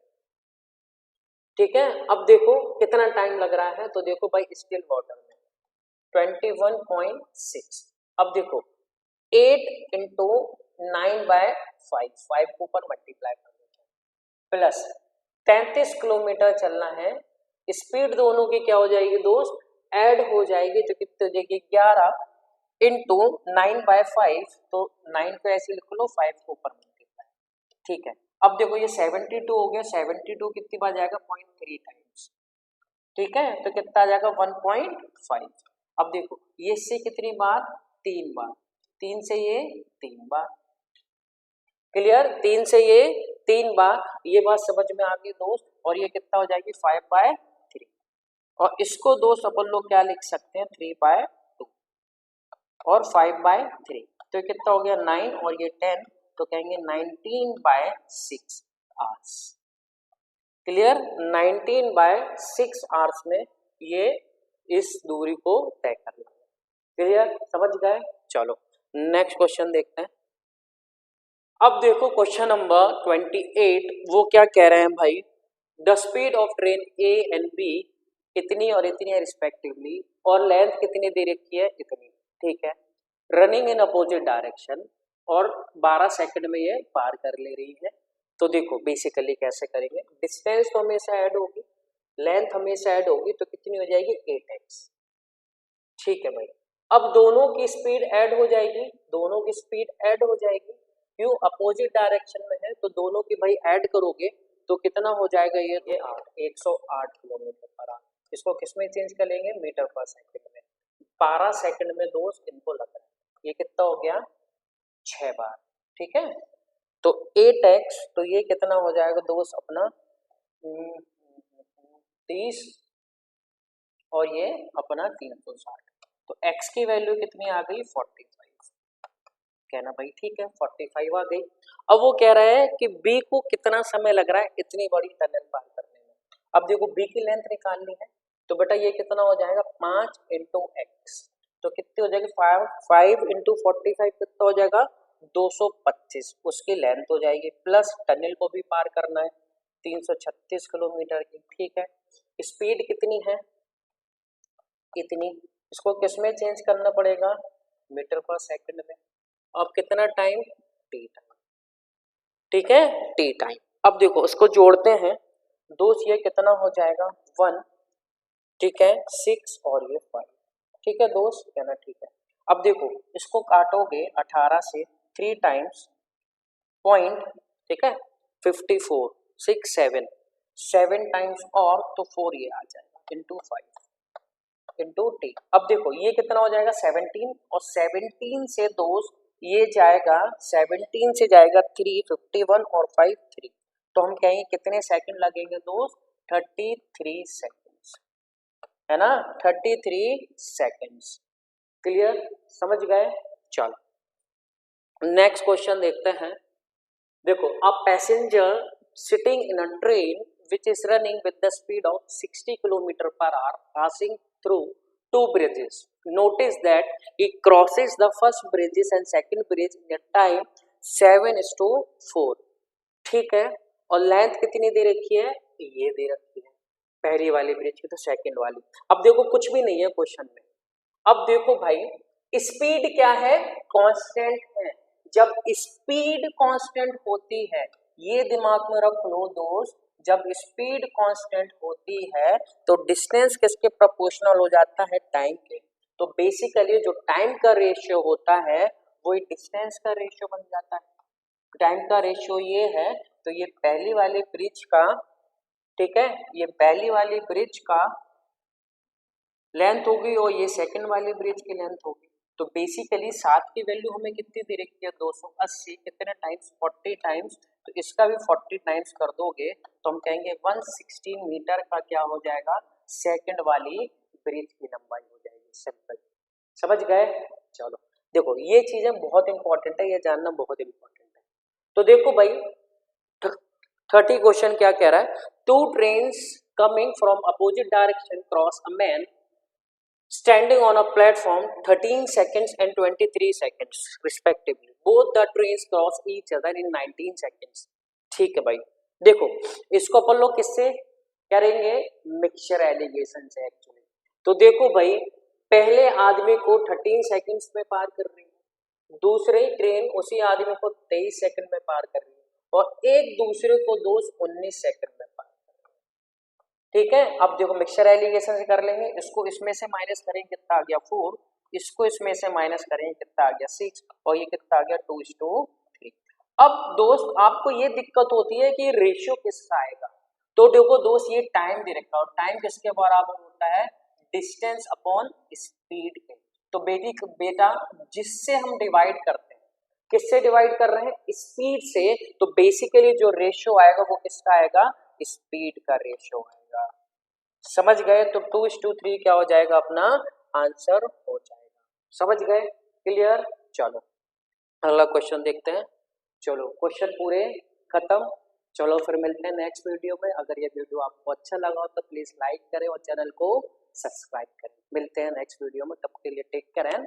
ठीक है। अब देखो कितना टाइम लग रहा है, तो देखो भाई स्टिल वाटर में 21.6। अब देखो 8 इंटू 9/5, 5 को ऊपर मल्टीप्लाई कर देते हैं, प्लस 33 किलोमीटर चलना है। स्पीड दोनों की क्या हो जाएगी दोस्त, ऐड हो जाएगी, तो कितनी हो जाएगी 11 इंटू 9/5, तो 9 को ऐसे लिख लो, 5 को ऊपर मल्टीप्लाई, ठीक है। अब देखो ये 72 हो गया, 72 कितनी बार जाएगा 0.3 टाइम्स, ठीक है, तो कितना आ जाएगा 1.5। अब देखो ये इससे कितनी बार, 3 बार, 3 से ये 3 बार, क्लियर, 3 से ये 3 बार, ये बात समझ में आ गई दोस्त। और ये कितना हो जाएगी 5/3, और इसको दोस्त अपन लोग क्या लिख सकते हैं 3/2 और 5/3, तो कितना हो गया 9 और ये 10, तो कहेंगे 19/6 आवर्स, क्लियर, 19/6 आवर्स में ये इस दूरी को तय करना है, क्लियर, समझ गए। चलो नेक्स्ट क्वेश्चन देखते हैं। अब देखो क्वेश्चन नंबर 28, वो क्या कह रहे हैं भाई, the speed of train A and B इतनी और इतनी है रिस्पेक्टिवली, और लेंथ कितनी दे रखी है इतनी, ठीक है, रनिंग इन अपोजिट डायरेक्शन, और 12 सेकंड में ये पार कर ले रही है। तो देखो बेसिकली कैसे करेंगे, डिस्टेंस तो हमेशा ऐड होगी, लेंथ हमेशा ऐड होगी, तो कितनी हो जाएगी 8x, ठीक है भाई। अब दोनों की स्पीड ऐड हो जाएगी, दोनों की स्पीड ऐड हो जाएगी, क्यों अपोजिट डायरेक्शन में है, तो दोनों की भाई ऐड करोगे तो कितना हो जाएगा ये 108 किलोमीटर पर आवर। इसको किस में चेंज करेंगे, मीटर पर सेकंड में। 12 सेकंड में दोस्त इनको लग रहा है, ये कितना हो गया 6 बार, ठीक है। तो 8x, तो ये कितना हो जाएगा दोस्त अपना 30, और ये अपना 360, तो x की वैल्यू कितनी आ गई 45, कहना भाई ठीक है 45 आ गई। अब वो कह रहा है कि b को कितना समय लग रहा है इतनी बड़ी टनल पार करने में। अब देखो b की लेंथ निकालनी है, तो बेटा ये कितना हो जाएगा 5 इंटू एक्स, तो कितनी हो जाएगी 5 इंटू 45 कितना हो जाएगा 225, उसकी लेंथ हो जाएगी, प्लस टनल को भी पार करना है 336 किलोमीटर की, ठीक है। स्पीड कितनी है इतनी, इसको किस में चेंज करना पड़ेगा, मीटर पर सेकंड में। अब कितना टाइम, टी टाइम, ठीक है, टी टाइम। अब देखो उसको जोड़ते हैं दोस्त, ये कितना हो जाएगा 1, ठीक है, 6 और ये 5, ठीक है दोस्त, कहना ठीक है। अब देखो इसको काटोगे 18 से 3 टाइम्स पॉइंट, ठीक है, 54, 6 7 टाइम्स, और तो 4 ये आ जाएगा इंटू 5 इंटू टी। अब देखो ये कितना हो जाएगा 17, और 17 से दोस्त ये जाएगा 17 से जाएगा 3, 51 और 5 3, तो हम कहेंगे कितने सेकंड लगेंगे दोस्त 33 सेकंड्स, है ना, 33 सेकंड्स, क्लियर, समझ गए। चलो नेक्स्ट क्वेश्चन देखते हैं। देखो a passenger sitting in a train which is running with the speed of 60 km per hour passing through 2 bridges. Notice that it crosses the first bridges and second bridge in a time 7:4, ठीक है, और length कितनी दे रखी है, ये दे रखी है पहली वाली ब्रिज की, तो सेकंड वाली। अब देखो कुछ भी नहीं है क्वेश्चन में। अब देखो भाई स्पीड क्या है, कांस्टेंट है। जब स्पीड कांस्टेंट होती है, ये दिमाग में रख लो दोस्त, जब स्पीड कांस्टेंट होती है तो डिस्टेंस किसके प्रोपोर्शनल हो जाता है, टाइम के। तो बेसिकली जो टाइम का रेशियो होता है वो डिस्टेंस का रेशियो बन जाता है। टाइम का रेशियो ये है, तो ये पहली वाली ब्रिज का, ठीक है, ये पहली वाली ब्रिज का लेंथ होगी और ये सेकंड वाली ब्रिज की लेंथ होगी। तो बेसिकली 7 की वैल्यू हमें कितनी दे रखी है 280, कितने टाइम्स 40 टाइम्स, तो इसका भी 40 टाइम्स कर दोगे तो हम कहेंगे 116 मीटर का क्या हो जाएगा, सेकंड वाली ब्रिज की लंबाई हो जाएगी। सिंपल, समझ गए। चलो देखो ये चीजें बहुत इंपॉर्टेंट है, ये जानना बहुत इंपॉर्टेंट है। तो देखो भाई 30 क्वेश्चन क्या कह रहा है, 2 trains coming from opposite direction cross a man standing on a platform 13 seconds and 23 seconds respectively. Both the trains cross each other in 19 seconds. ठीक है भाई, देखो इसको अपन लोग किससे करेंगे, मिक्सचर एलिगेशन से एक्चुअली। तो देखो भाई, पहले आदमी को 13 सेकंड्स में पार कर रही है, दूसरी ट्रेन उसी आदमी को 23 सेकंड में पार कर रही है, और एक दूसरे को दोस्त 19 सेकंड में पार कर रही है। ठीक है, अब देखो मिक्सचर एलिगेशन से कर लेंगे, इसको इसमें से माइनस करेंगे कितना आ गया 4, इसको इसमें से माइनस करेंगे कितना आ गया 6, और ये कितना आ गया 2:3। अब दोस्त आपको ये दिक्कत होती है कि रेशियो किसका आएगा, तो देखो दोस्त ये टाइम दे रखा है, और टाइम किसके बराबर होता है, डिस्टेंस अपॉन स्पीड के। तो बेटा जिससे हम डिवाइड करते हैं, किससे डिवाइड कर रहे हैं, स्पीड से, तो बेसिकली जो रेशियो आएगा वो किसका आएगा, स्पीड का रेशियो आएगा। समझ गए, तो 2:3 क्या हो जाएगा, अपना आंसर हो जाएगा। समझ गए, क्लियर। चलो अगला क्वेश्चन देखते हैं। चलो क्वेश्चन पूरे खत्म। चलो फिर मिलते हैं नेक्स्ट वीडियो में। अगर ये वीडियो आपको अच्छा लगा हो तो प्लीज लाइक करें और चैनल को सब्सक्राइब करें। मिलते हैं नेक्स्ट वीडियो में, तब के लिए टेक केयर एंड